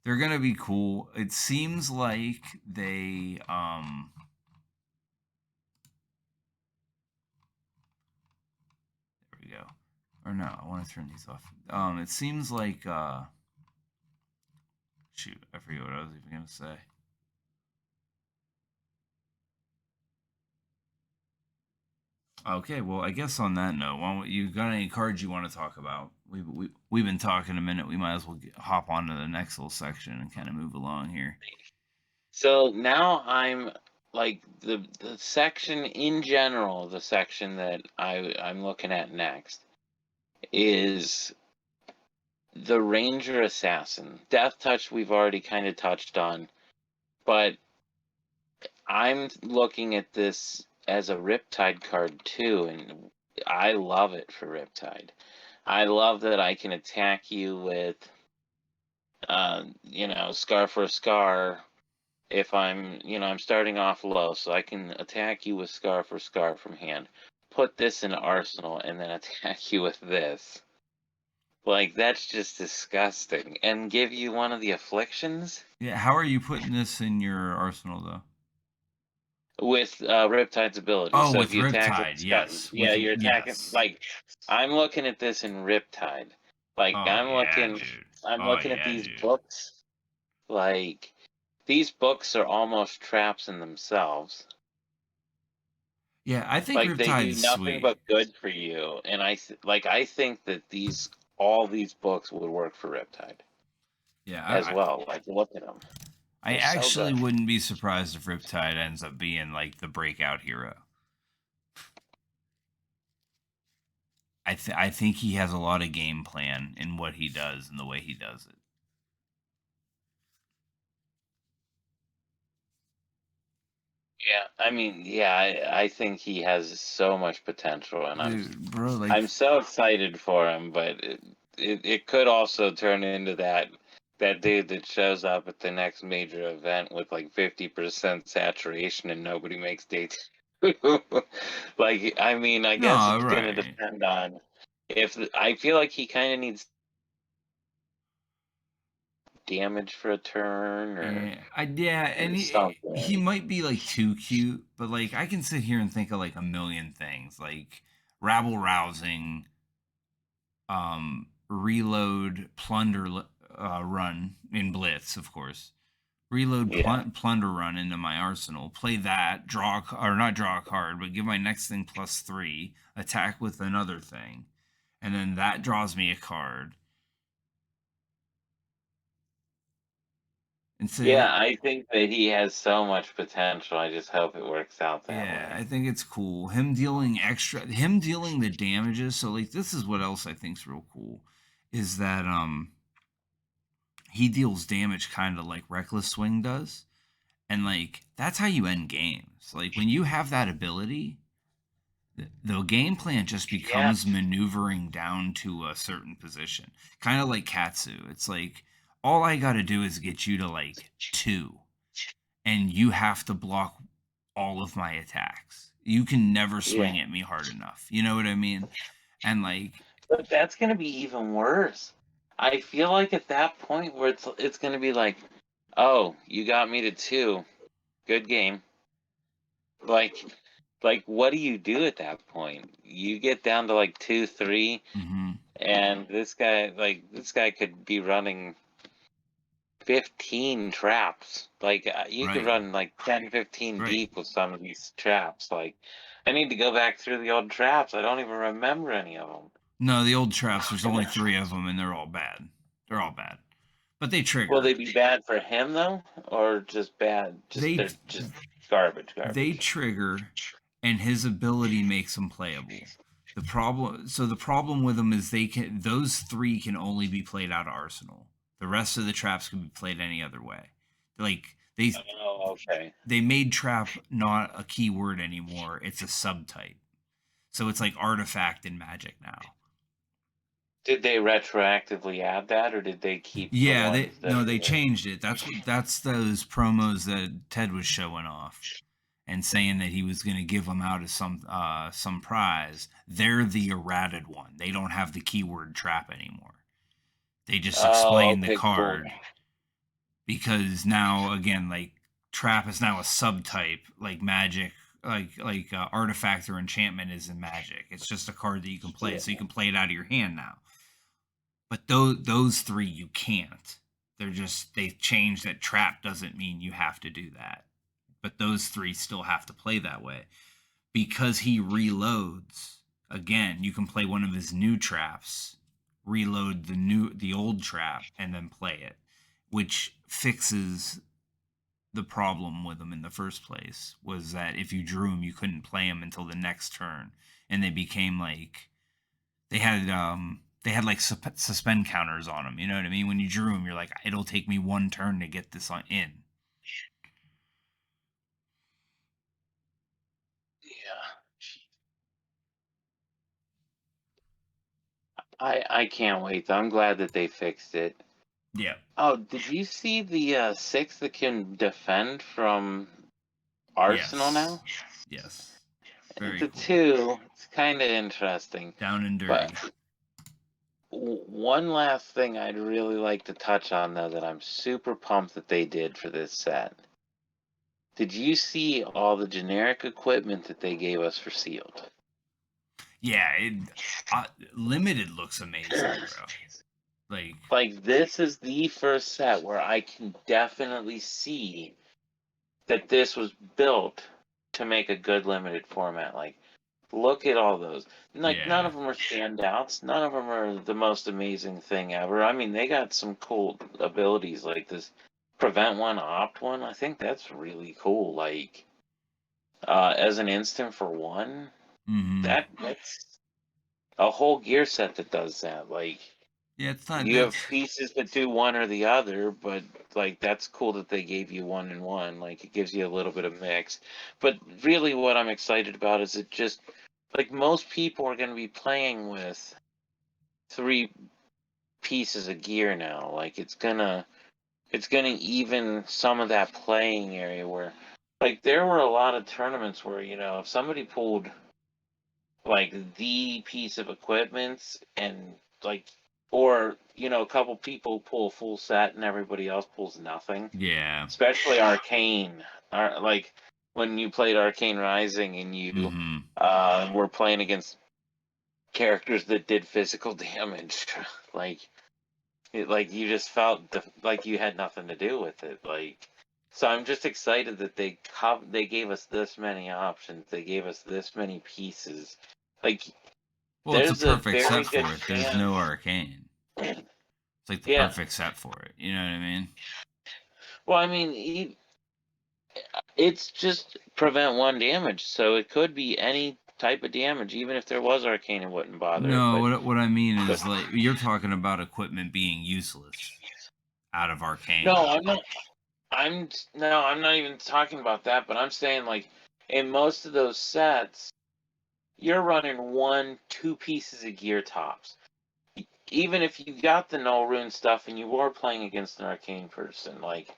They're gonna be cool. It seems like they there we go. Or no, I want to turn these off. It seems like shoot, I forget what I was even gonna say. Okay, well, I guess on that note, you got any cards you want to talk about? We've been talking a minute. We might as well hop on to the next little section and kind of move along here. So now I'm like the section in general, the section that I'm looking at next is the Ranger Assassin. Death Touch we've already kind of touched on, but I'm looking at this as a Riptide card too, and I love it for Riptide. I love that I can attack you with, Scar for a Scar. If I'm starting off low, so I can attack you with Scar for Scar from hand. Put this in Arsenal, and then attack you with this. Like, that's just disgusting. And give you one of the afflictions? Yeah, how are you putting this in your arsenal though? With Riptide's ability. Oh, So with if you attack with Riptide, Scar, yes. yeah, you're attacking. Yes. Like, I'm looking at this in Riptide. Like, Oh I'm yeah, looking, dude. I'm Oh looking at yeah, these dude. books. Like, these books are almost traps in themselves. Yeah, I think Like, they do Riptide's nothing sweet. but good for you, and I think that all these books would work for Riptide Yeah, as well. Like, look at them; I they're so actually good. wouldn't be surprised if Riptide ends up being like the breakout hero. I think he has a lot of game plan in what he does and the way he does it. Yeah, I mean, yeah, I think he has so much potential, and Dude, bro, like I'm so excited for him. But it could also turn into that dude that shows up at the next major event with like 50% saturation and nobody makes day two. Like, I mean, I guess no, it's gonna right. depend on if I feel like he kind of needs damage for a turn or Yeah, and he something. might be like too cute, but like I can sit here and think of like a million things, like rabble rousing, reload, plunder, run in blitz, of course. Reload, Yeah. plunder run into my arsenal. Play that, or not draw a card, but give my next thing +3. Attack with another thing, and then that draws me a card. And so Yeah, I think that he has so much potential. I just hope it works out that yeah, way. I think it's cool. Him dealing the damages. So like this is what else I think's real cool is that he deals damage kind of like Reckless Swing does. And like that's how you end games. Like when you have that ability, the game plan just Yeah. becomes maneuvering down to a certain position. Kind of like Katsu. It's like all I got to do is get you to like 2 and you have to block all of my attacks. You can never Yeah. swing at me hard enough. You know what I mean? And like, But that's gonna be even worse. I feel like at that point where it's gonna be like, oh, you got me to 2. Good game. Like what do you do at that point? You get down to like 2, 3, mm-hmm, and this guy could be running 15 traps. Like, you could right, run like 10, 15 right. deep with some of these traps. Like, I need to go back through the old traps. I don't even remember any of them. No, the old traps. There's only 3 of them, and they're all bad. They're all bad, but they Will trigger. they be bad for him though, or just bad? Just They they're just garbage, they garbage. trigger, and his ability makes them playable. The problem with them is those 3 can only be played out of Arsenal. The rest of the traps can be played any other way. Like Oh, okay. they made trap not a keyword anymore. It's a subtype. So it's like artifact in Magic now. Did they retroactively add that, or did they keep the Yeah, ones that they are? changed it. That's those promos that Ted was showing off and saying that he was going to give them out as some prize. They're the errated one. They don't have the keyword trap anymore. They just Oh, explain the okay, cool. card. because now again, like trap is now a subtype, like magic, artifact or enchantment is in magic. It's just a card that you can play, Yeah. so you can play it out of your hand now. But those three you can't. They changed that trap doesn't mean you have to do that. But those three still have to play that way. Because he reloads, again, you can play one of his new traps, reload the old trap, and then play it, which fixes the problem with them in the first place. Was that if you drew them, you couldn't play them until the next turn, and they became like they had like suspend counters on them. You know what I mean? When you drew them, you're like, it'll take me one turn to get this in. Yeah. I can't wait. I'm glad that they fixed it. Yeah. Oh, did you see the 6 that can defend from Arsenal Yes. now? Yes. It's Very a cool. 2. It's kind of interesting. Down and dirty. But one last thing I'd really like to touch on, though, that I'm super pumped that they did for this set. Did you see all the generic equipment that they gave us for sealed? Yeah, limited looks amazing, bro. Like this is the first set where I can definitely see that this was built to make a good limited format. Like, look at all those. Like, none Yeah, of them are standouts. None of them are the most amazing thing ever. I mean, they got some cool abilities like this prevent one, opt one. I think that's really cool. Like, as an instant for one, mm-hmm. that's a whole gear set that does that. Like, Yeah, it's not. you have That's pieces that do one or the other, but like that's cool that they gave you one and one. Like it gives you a little bit of mix. But really, what I'm excited about is it just like most people are going to be playing with 3 pieces of gear now. Like it's gonna even some of that playing area where like there were a lot of tournaments where if somebody pulled like the piece of equipment and like or a couple people pull a full set and everybody else pulls nothing, yeah. especially arcane like when you played Arcane Rising and you Mm-hmm. were playing against characters that did physical damage. like like you just felt like you had nothing to do with it. Like, so I'm just excited that they gave us this many options, they gave us this many pieces. Like, Well, it's a there's a perfect very set good for it. There's chance. no arcane. It's like the Yeah. perfect set for it. You know what I mean? Well, I mean, it's just prevent one damage, so it could be any type of damage. Even if there was arcane, it wouldn't bother it. No, But, what I mean but is like you're talking about equipment being useless out of no, arcane. I'm not. I'm not even talking about that. But I'm saying like in most of those sets, you're running 1, 2 pieces of gear tops. Even if you got the null rune stuff and you were playing against an arcane person, like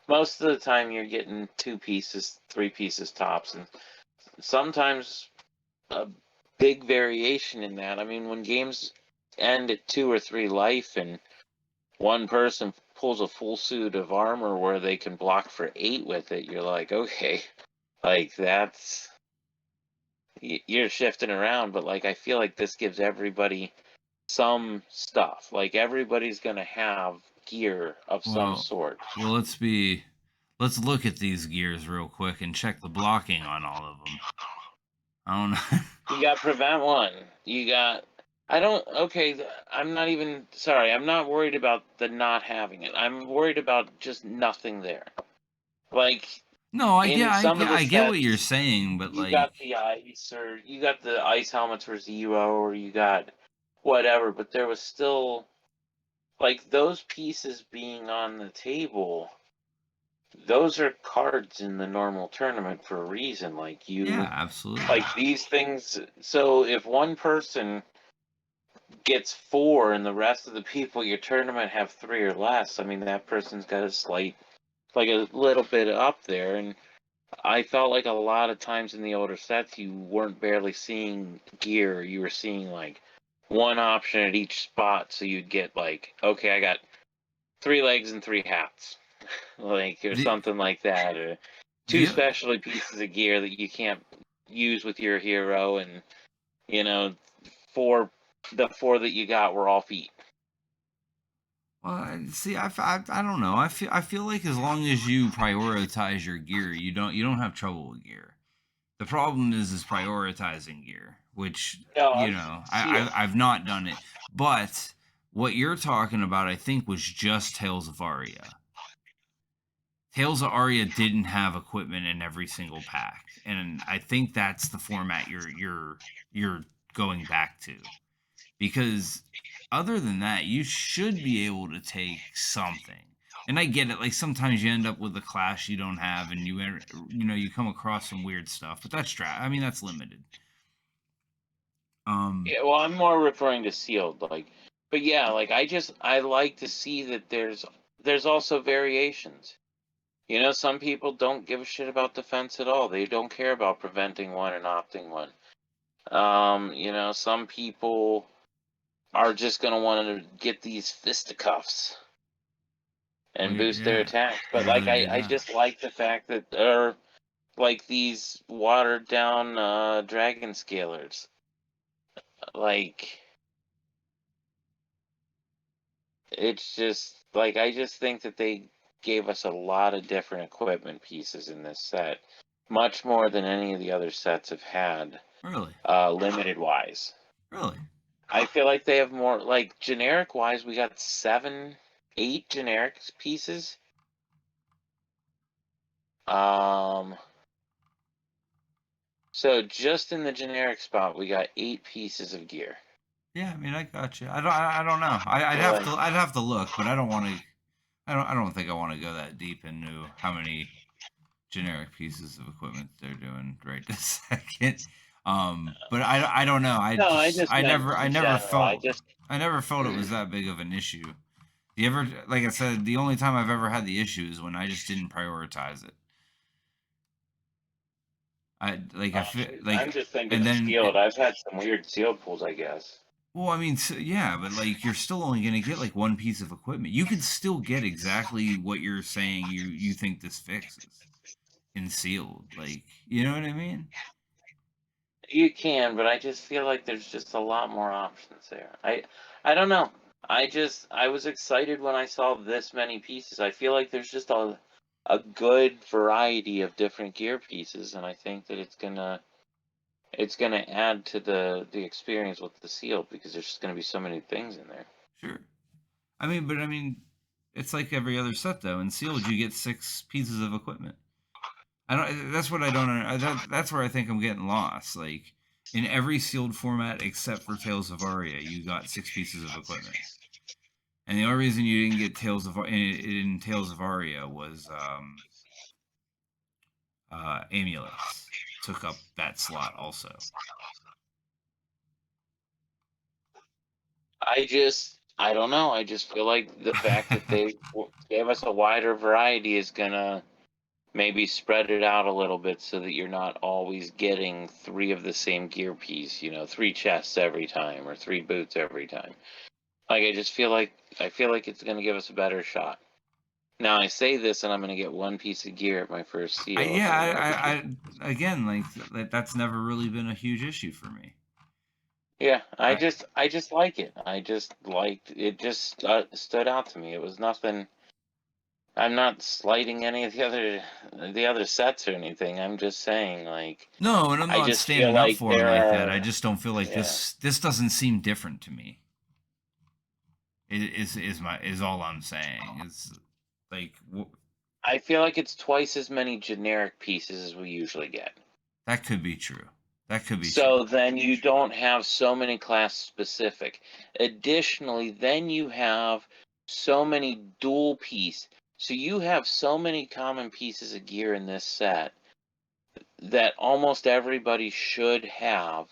most of the time you're getting 2 pieces, 3 pieces tops, and sometimes a big variation in that. I mean, when games end at 2 or 3 life and one person pulls a full suit of armor where they can block for 8 with it, you're like, okay, like you're shifting around, but like I feel like this gives everybody some stuff. Like everybody's gonna have gear of some Well, sort. well, let's look at these gears real quick and check the blocking on all of them. I don't know. You got prevent one. You got. I don't. Okay, I'm not even. Sorry, I'm not worried about the not having it. I'm worried about just nothing there. Like No, in some of the I get what you're sets, saying, but you like, got the ice, or you got the ice helmets for zero, or you got whatever. But there was still like those pieces being on the table. Those are cards in the normal tournament for a reason. Like yeah, you, absolutely. like these things. So if one person gets 4 and the rest of the people your tournament have 3 or less, I mean that person's got a slight, like a little bit up there. And I felt like a lot of times in the older sets you weren't barely seeing gear. You were seeing like one option at each spot, so you'd get like, okay, I got 3 legs and 3 hats. like, or The something like that, or two the specialty pieces of gear that you can't use with your hero, and you know, four the four that you got were all feet. see, I don't know. I feel like as long as you prioritize your gear, you don't have trouble with gear. The problem is prioritizing gear, which No, sealed. I've not done it. But what you're talking about, I think, was just Tales of Aria. Tales of Aria didn't have equipment in every single pack, and I think that's the format you're going back to. Because other than that, you should be able to take something. And I get it. Like sometimes you end up with a class you don't have, and you come across some weird stuff. But I mean, that's limited. Yeah, well, I'm more referring to sealed, like, but yeah, like I like to see that there's also variations. You know, some people don't give a shit about defense at all. They don't care about preventing one and opting one. You know, some people are just gonna want to get these fisticuffs Well, and boost their yeah, attack. you'd But like, rather I, do I that. just like the fact that they're like these watered down dragon scalers. Like, it's just like I just think that they gave us a lot of different equipment pieces in this set, much more than any of the other sets have had, Really, limited wise. really. I feel like they have more, like, generic wise. We got 7, 8 generic pieces. Um, so just in the generic spot, we got 8 pieces of gear. Yeah, I mean, I got you. I don't know. I'd have Like, to look, but I don't want to. I don't think I want to go that deep into how many generic pieces of equipment they're doing right this second. But I don't know. no, I just meant I in never general. felt it was that big of an issue. Do you ever, like I said, the only time I've ever had the issue is when I just didn't prioritize it. I feel I'm like, just thinking and of then, sealed. I've had some weird sealed pulls, I guess. well, I mean, yeah, but like you're still only gonna get like one piece of equipment. You could still get exactly what you're saying you think this fixes in sealed. Like, you know what I mean? You can, but I just feel like there's just a lot more options there. I don't know. I was excited when I saw this many pieces. I feel like there's just a good variety of different gear pieces, and I think that it's gonna add to the experience with the seal, because there's just gonna be so many things in there. Sure. I mean, it's like every other set though. In sealed, you get 6 pieces of equipment. I don't. That's what I don't. That's where I think I'm getting lost. Like in every sealed format except for Tales of Aria, you got 6 pieces of equipment. And the only reason you didn't get in Tales of Aria was Amulets took up that slot also. I don't know. I just feel like the fact that they gave us a wider variety is gonna maybe spread it out a little bit, so that you're not always getting 3 of the same gear piece, 3 chests every time, or 3 boots every time. Like, I feel like it's gonna give us a better shot. Now I say this, and I'm gonna get 1 piece of gear at my first seal if Yeah, I ever get. again, like that's never really been a huge issue for me. Yeah, I I just I just like it. I just liked it. Just stood out to me. It was nothing. I'm not slighting any of the other sets or anything. I'm just saying, like, No, and I'm I not just feel standing up like for him there like that. I are. just don't feel like Yeah. this doesn't seem different to me. Is all I'm saying. Is like I feel like it's twice as many generic pieces as we usually get. that could be true. That could be true. So then you don't have so many class specific. Additionally, then you have so many dual piece. So you have so many common pieces of gear in this set that almost everybody should have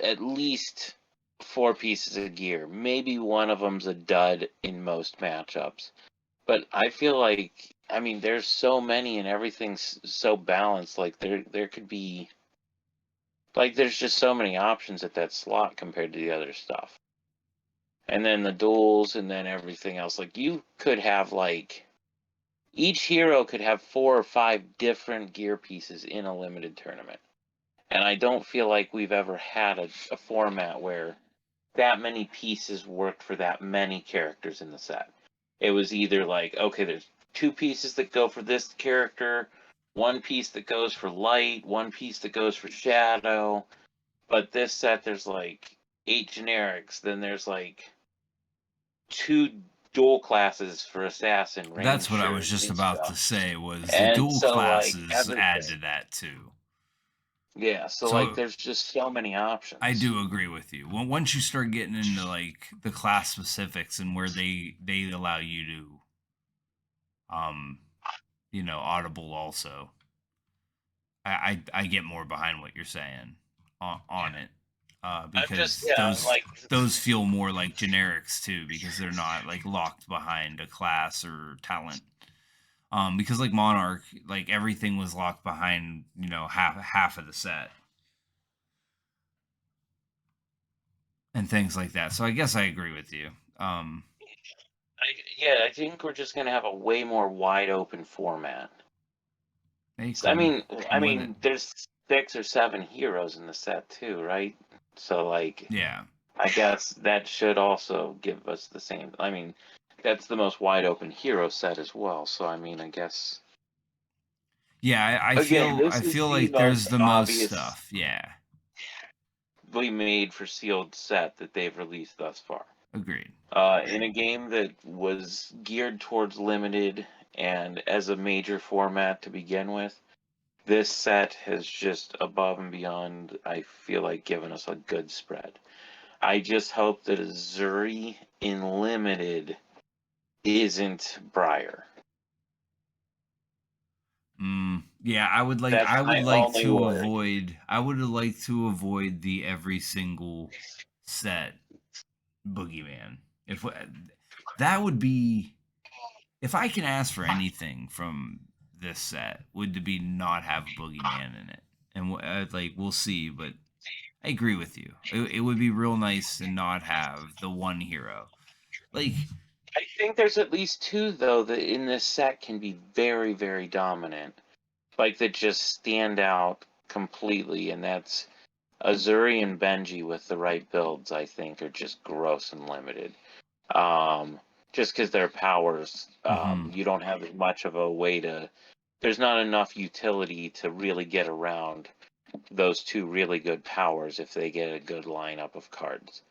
at least 4 pieces of gear. Maybe one of them's a dud in most matchups. But I feel like, I mean, there's so many, and everything's so balanced. Like, there could be, like, there's just so many options at that slot compared to the other stuff. and then the duels, and then everything else. Like, you could have, like, each hero could have 4 or 5 different gear pieces in a limited tournament. And I don't feel like we've ever had a format where that many pieces worked for that many characters in the set. It was either like, okay, there's 2 pieces that go for this character, 1 piece that goes for light, 1 piece that goes for shadow. But this set, there's like 8 generics. Then there's like 2 dual classes for assassin, ranger, That's what I was just about to ninja. say, was the And dual so, like, classes add to that too. yeah, so like So there's just so many options. I do agree with you. Once you start getting into like the class specifics and where they allow you to audible also. I get more behind what you're saying on it. Because those feel more like generics too, because they're not like locked behind a class or talent. Because like Monarch, like everything was locked behind, half of the set. And things like that. So I guess I agree with you. I think we're just gonna have a way more wide open format. I mean, there's 6 or 7 heroes in the set too, right? So like, yeah, I guess that should also give us the same. I mean, that's the most wide open hero set as well. So I mean, I guess. Yeah, I feel like there's the most stuff. Yeah. Made for sealed set that they've released thus far. Agreed. In a game that was geared towards limited and as a major format to begin with, this set has just above and beyond, I feel like, given us a good spread. I just hope that Uzuri in limited isn't Briar. Yeah, I would like to avoid the every single set boogeyman. That would be, if I can ask for anything from this set, would to be not have boogeyman in it. And we'll see, but I agree with you. It would be real nice to not have the one hero. Like, I think there's at least 2 though that in this set can be very, very dominant, like that just stand out completely, and that's Uzuri and Benji with the right builds. I think are just gross and limited. Just because their powers, you don't have as much of a way to. There's not enough utility to really get around those 2 really good powers if they get a good lineup of cards.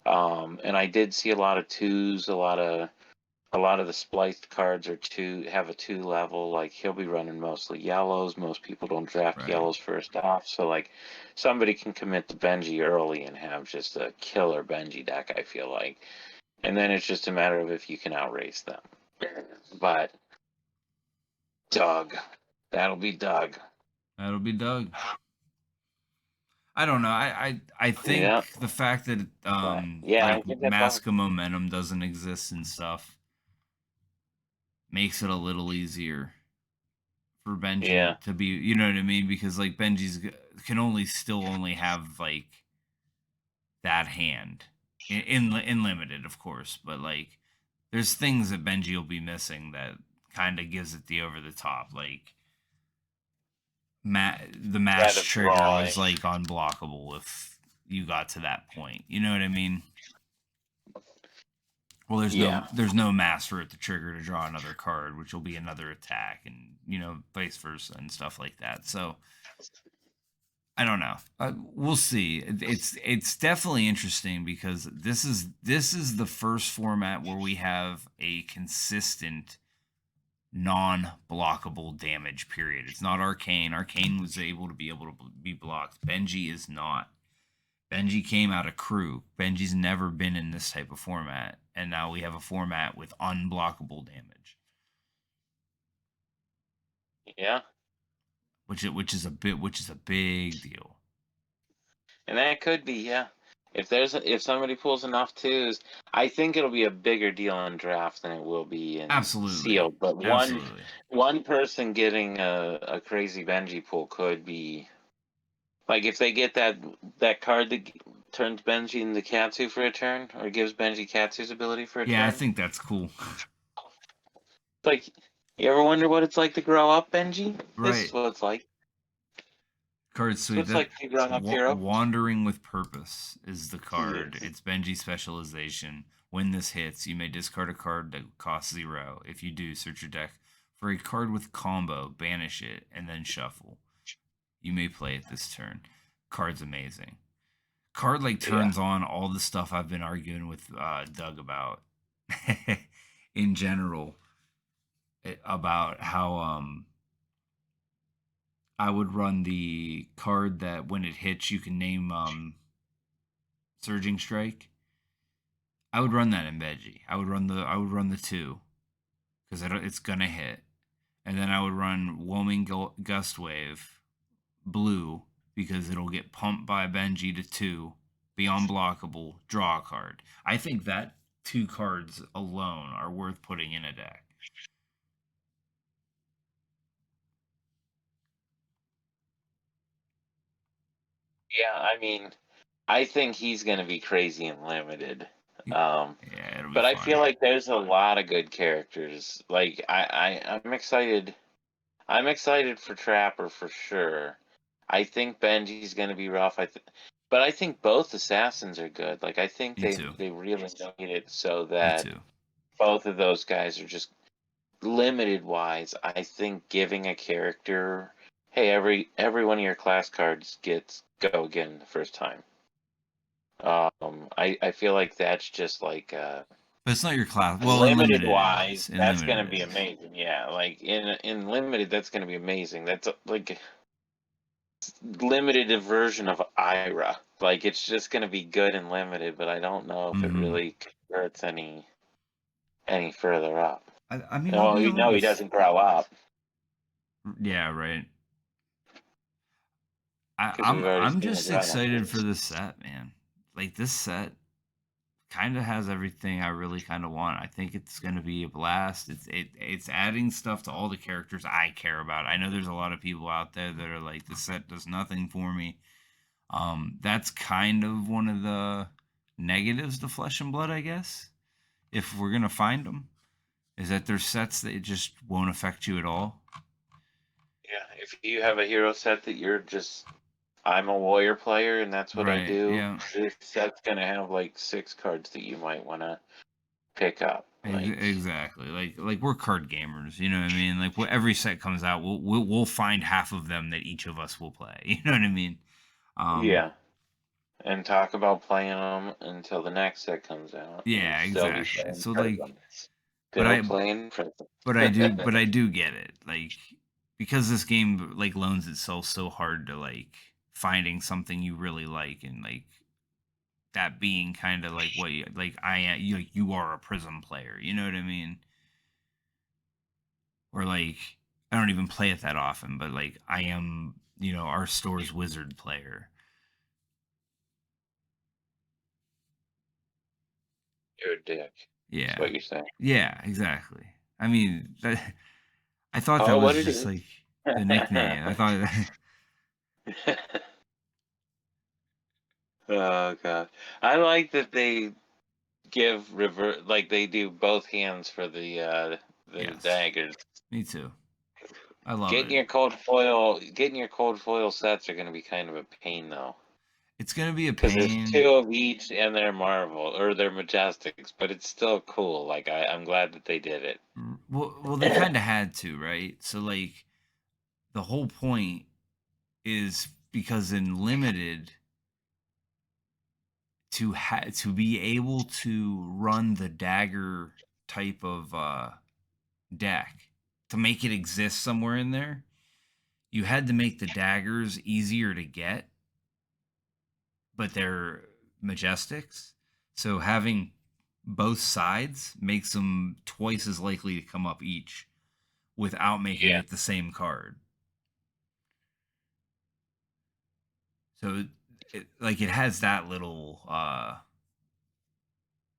And I did see a lot of 2s, a lot of the spliced cards have a 2 level. Like, he'll be running mostly yellows. Most people don't draft yellows first off, so like somebody can commit to Benji early and have just a killer Benji deck, I feel like. And then it's just a matter of if you can outrace them. But Doug. That'll be Doug. That'll be Doug. I don't know. I think the fact that Mask of Momentum doesn't exist and stuff makes it a little easier for Benji to be, you know what I mean? Because like Benji's can only have like that hand in limited, of course, but like there's things that Benji will be missing that kind of gives it the over the top, like the mass trigger was like unblockable if you got to that point. You know what I mean? Well, there's no mass for it to trigger to draw another card, which will be another attack, and vice versa and stuff like that. So I don't know. We'll see. It's definitely interesting because this is the first format where we have a consistent non-blockable damage period. It's not Arcane. Arcane was able to be blocked. Benji is not. Benji came out of Crew. Benji's never been in this type of format, and now we have a format with unblockable damage. Yeah. Which is a big deal. And that could be, yeah. If somebody pulls enough 2s, I think it'll be a bigger deal in draft than it will be in sealed. But one person getting a crazy Benji pull could be, like, if they get that card turns Benji into Katsu for a turn, or gives Benji Katsu's ability for a turn. Yeah, I think that's cool. Like, you ever wonder what it's like to grow up, Benji? Right. This is what it's like. Card sweet. It's like to grow up hero. Wandering with Purpose is the card. Yes. It's Benji's specialization. When this hits, you may discard a card that costs 0. If you do, search your deck for a card with combo, banish it, and then shuffle. You may play it this turn. Card's amazing. Card like turns on all the stuff I've been arguing with Doug about in general, about how I would run the card that when it hits you can name Surging Strike. I would run that in Benji. I would run the 2 because it's gonna hit, and then I would run Whelming Gust Wave blue because it'll get pumped by Benji to 2, be unblockable, draw a card. I think that 2 cards alone are worth putting in a deck. Yeah, I mean, I think he's going to be crazy and limited. Yeah, it'll be but fun. I feel like there's a lot of good characters. Like I'm excited. I'm excited for Trapper for sure. I think Benji's going to be rough. But I think both assassins are good. Like I think they really made it so that both of those guys are just limited wise. I think giving a character, hey, every one of your class cards gets go again the first time. I feel like that's just like but it's not your class. Well, limited wise, that's going to be amazing. Yeah, like in limited, that's going to be amazing. That's like limited version of Ira. Like it's just going to be good and limited, but I don't know if it really converts any further up. I mean, No, he doesn't grow up. Yeah, right. I'm just excited for this set, man. Like this set kind of has everything I really kind of want. I think it's going to be a blast. It's adding stuff to all the characters I care about. I know there's a lot of people out there that are like, the set does nothing for me. That's kind of one of the negatives to Flesh and Blood, I guess. If we're gonna find them, is that there's sets that just won't affect you at all. Yeah, if you have a hero set that you're just, I'm a warrior player and that's what I do. Yeah. This set's gonna have like 6 cards that you might want to pick up. Like, exactly. Like we're card gamers, you know what I mean? Like every set comes out, we'll find half of them that each of us will play. You know what I mean? Yeah. And talk about playing them until the next set comes out. Yeah, exactly. So like, but I do get it. Like, because this game like loans itself so hard to like finding something you really like, and like that being kind of like what you, like you are a Prism player. You know what I mean? Or like, I don't even play it that often, but like I am, our store's Wizard player. You're a dick. Yeah. That's what you're saying. Yeah, exactly. I mean, I thought that was just like the nickname. I thought Oh god. I like that they give like they do both hands for the daggers. Me too. I love getting your cold foil sets are going to be kind of a pain though. It's going to be a pain because there's 2 of each and they're Marvel or they're Majestics, but it's still cool. Like I'm glad that they did it. Well, they kind of had to, right? So like the whole point is because in limited to be able to run the dagger type of deck, to make it exist somewhere in there, you had to make the daggers easier to get, but they're Majestics. So having both sides makes them twice as likely to come up each without making it the same card. So it has that little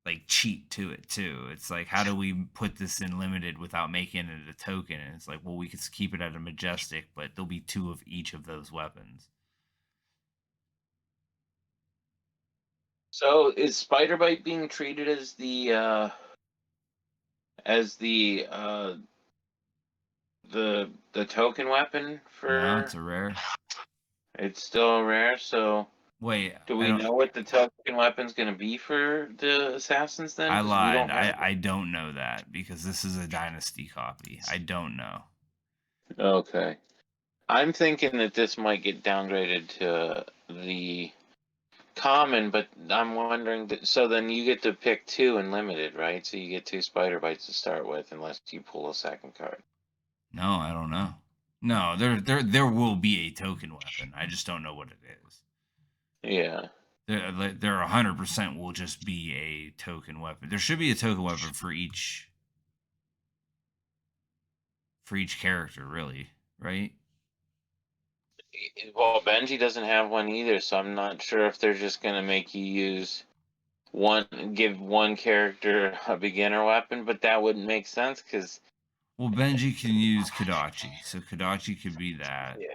like cheat to it too. It's like, how do we put this in limited without making it a token? And it's like, well, we could keep it at a Majestic, but there'll be 2 of each of those weapons. So is spider bite being treated as the the token weapon No, for? it's a rare. It's still rare. So Wait, do I we don't. know what the token weapon's going to be for the assassins then? I Because we lied. don't have. I don't know that because this is a dynasty copy. I don't know. Okay. I'm thinking that this might get downgraded to the common, but I'm wondering that, so then you get to pick two in limited, right? So you get two spider bites to start with, unless you pull a second card. No, I don't know. No, there will be a token weapon. I just don't know what it is. Yeah. There 100% will just be a token weapon. There should be a token weapon for each character, really, right? Well, Benji doesn't have one either, so I'm not sure if they're just gonna make you use give one character a beginner weapon, but that wouldn't make sense because Well, Benji can use Kodachi, so Kodachi could be that. yeah,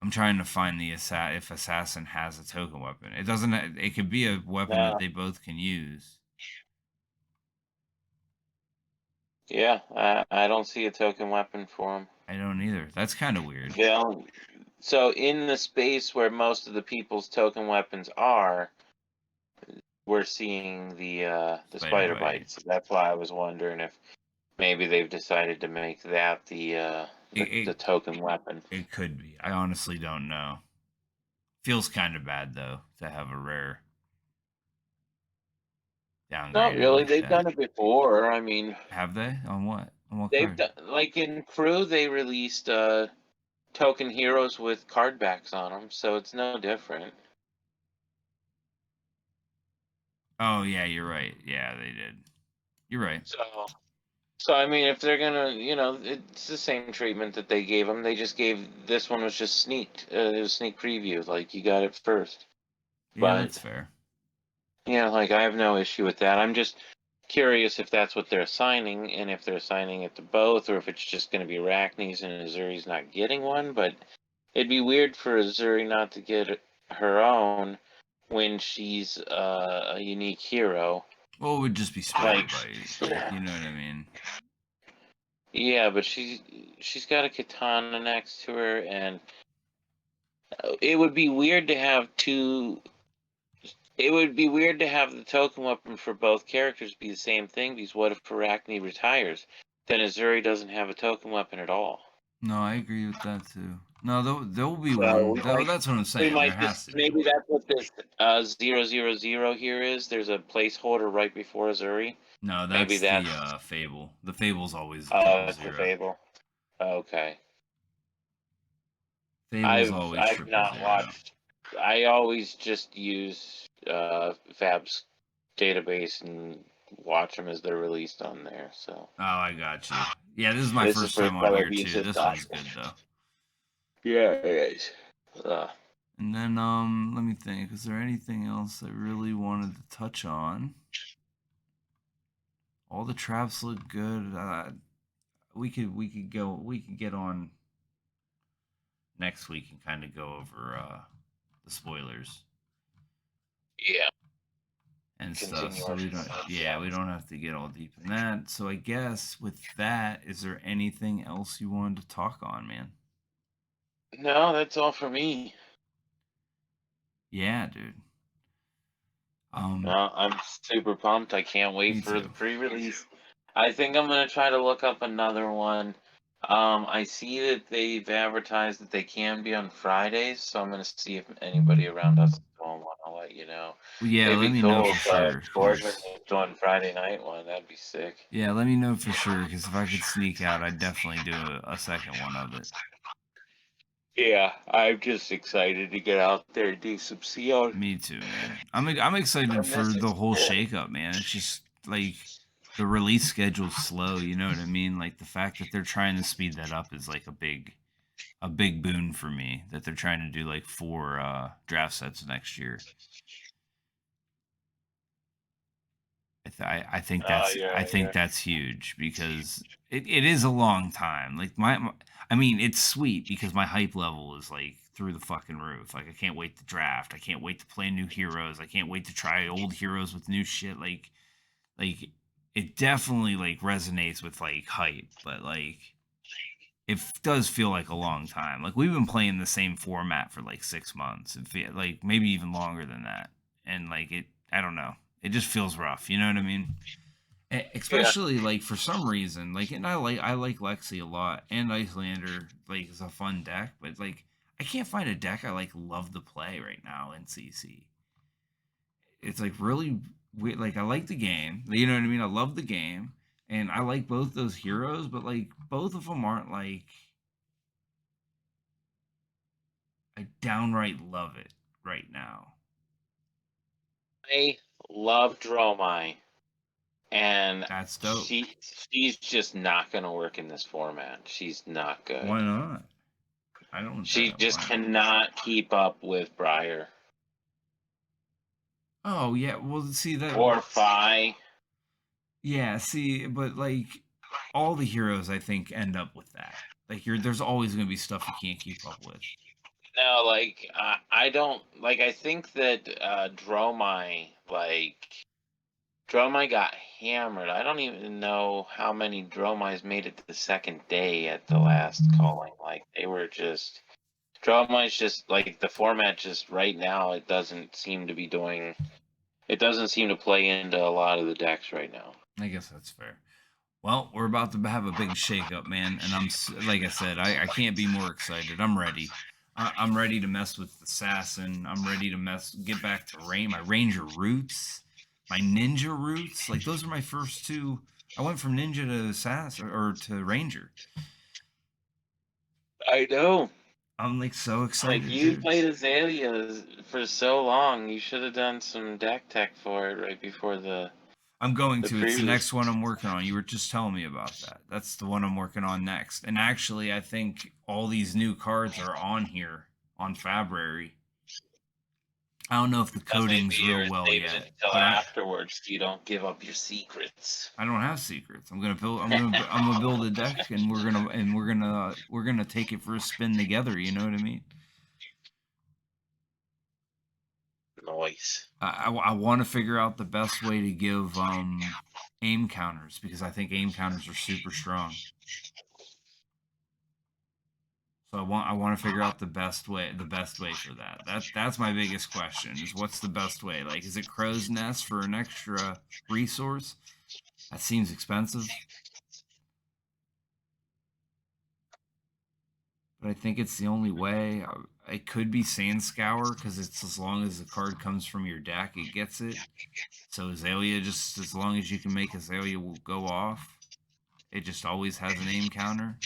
I'm trying to find if assassin has a token weapon. It doesn't. It could be a weapon that no, they both can use. yeah, I don't see a token weapon for him. I don't either. That's kind of weird. They'll So in the space where most of the people's token weapons are, we're seeing the Spider spider bite. bites. That's why I was wondering if maybe they've decided to make that the It token weapon. it could be. I honestly don't know. Feels kind of bad though to have a rare Not downgraded really. like They've that. done it before. I mean, Have they? On what? On what they've card? done like in Crew, they released token heroes with card backs on them, so it's no different. Oh yeah, you're right. Yeah, they did. You're right. So I mean, if they're gonna, it's the same treatment that they gave them. They just gave this one was just sneaked. It was sneak preview, like you got it first. Yeah, But that's fair. like I have no issue with that. I'm just curious if that's what they're assigning, and if they're assigning it to both, or if it's just going to be Arachne's and Uzuri's not getting one. But it'd be weird for Uzuri not to get her own when she's a unique hero. Well, it would just be spider Like, bite. You know what I mean? yeah, but she's got a katana next to her, and it would be weird to have two. It would be weird to have the token weapon for both characters be the same thing, because what if Arachne retires? Then Azuri doesn't have a token weapon at all. No, I agree with that too. No, there'll be So one. That's what I'm we saying. There might has just to be maybe one. that's what this 000 here is. There's a placeholder right before Azuri. No, Maybe that's the that's FaB. The FaB's always 000. the Fable. Okay. FaB's always I've triple not zero. watched. I always just use FaB's database and watch them as they're released on there. So Oh, I got you. Yeah, this is my this is first the time on first here I've used too. it. This one's good though. Yeah, it is. And then let me think. Is there anything else I really wanted to touch on? All the traps look good. We could get on next week and kind of go over the spoilers Yeah. and stuff. Continue So our we don't, yeah, we don't have to get all deep in that. So I guess with that, is there anything else you wanted to talk on, man? No, that's all for me. Yeah, dude. No, I'm super pumped. I can't wait Me for the too. pre-release. I think I'm gonna try to look up another one. I see that they've advertised that they can be on Fridays, so I'm gonna see if anybody around us is doing one. I'll let you know. Well, yeah, It'd let be me know cool for if sure, Gordon cause was doing Friday night one. That'd be sick. yeah, let me know for sure, cause if I could sneak out, I'd definitely do a second one of it. Yeah, I'm just excited to get out there and do some CO. Me too, man. I'm excited I'm for missing. the whole shakeup, man. It's just like the release schedule's slow. You know what I mean? Like the fact that they're trying to speed that up is like a big boon for me. That they're trying to do like 4 draft sets next year. I think Yeah. that's huge because it is a long time. Like I mean, it's sweet because my hype level is like through the fucking roof. Like I can't wait to draft. I can't wait to play new heroes. I can't wait to try old heroes with new shit. Like it definitely like resonates with like hype, but like it does feel like a long time. Like we've been playing the same format for like 6 months, like maybe even longer than that. And like I don't know. It just feels rough. You know what I mean? Yeah. Especially like for some reason, like, and I like Lexi a lot, and Icelander like is a fun deck, but like I can't find a deck I like love to play right now in CC. It's like really weird. Like I like the game, you know what I mean? I love the game, and I like both those heroes, but like both of them aren't like I downright love it right now. I love Dromai, and That's dope. she's just not gonna work in this format. She's not Why good. not? I don't. She just Why? cannot keep up with Briar Oh yeah. Well, see that. or Fi. Yeah. See, but like all the heroes, I think end up with that. Like there's always going to be stuff you can't keep up with. No, like I don't like. I think that Dromai got hammered. I don't even know how many Dromais made it to the second day at the last calling. Like they were just Dromai's just like the format. Just right now, it doesn't seem to be doing. It doesn't seem to play into a lot of the decks right now. I guess that's fair. Well, we're about to have a big shakeup, man, and like I said, I can't be more excited. I'm ready. I'm ready to mess with Assassin. I'm ready to get back to my Ranger roots, my Ninja roots. Like those are my first two. I went from Ninja to Assassin or to Ranger. I know. I'm like so Like excited, you dude. played Azalea for so long, you should have done some deck tech for it right before I'm going the to. It's the previous. next one I'm working on. You were just telling me about that. That's the one I'm working on next. And actually, I think all these new cards are on here on Fabrary. I don't know if the Maybe coding's real you're well saving it yet, until but afterwards so you don't give up your secrets. I don't have secrets. I'm gonna build a deck, and we're gonna take it for a spin together. You know what I mean? Noise. I want to figure out the best way to give aim counters because I think aim counters are super strong. So I want to figure out the best way for that. That's my biggest question is what's the best way? Like is it Crow's Nest for an extra resource? That seems expensive. But I think it's the only way. It could be Sand Scour because it's as long as the card comes from your deck, it gets it. So Azalea, just as long as you can make Azalea will go off, it just always has an aim counter.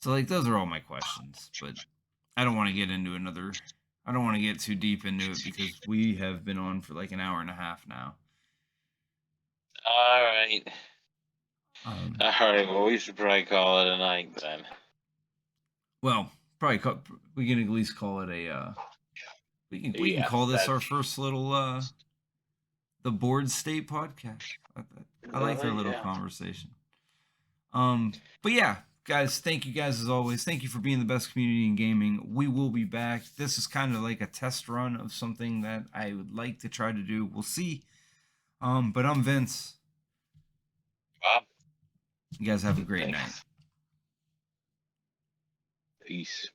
So like those are all my questions, but I don't want to get into another. I don't want to get too deep into it because we have been on for like an hour and a half now. All right. Um, All right. Well, we should probably call it a night then. well, we can at least call it a. We can call Yes, this that's our first little the board state podcast. I like our little yeah. conversation. But yeah, guys, thank you guys as always. Thank you for being the best community in gaming. We will be back. This is kind of like a test run of something that I would like to try to do. We'll see. But I'm Vince. Bob, You guys have a great night. thanks. Peace.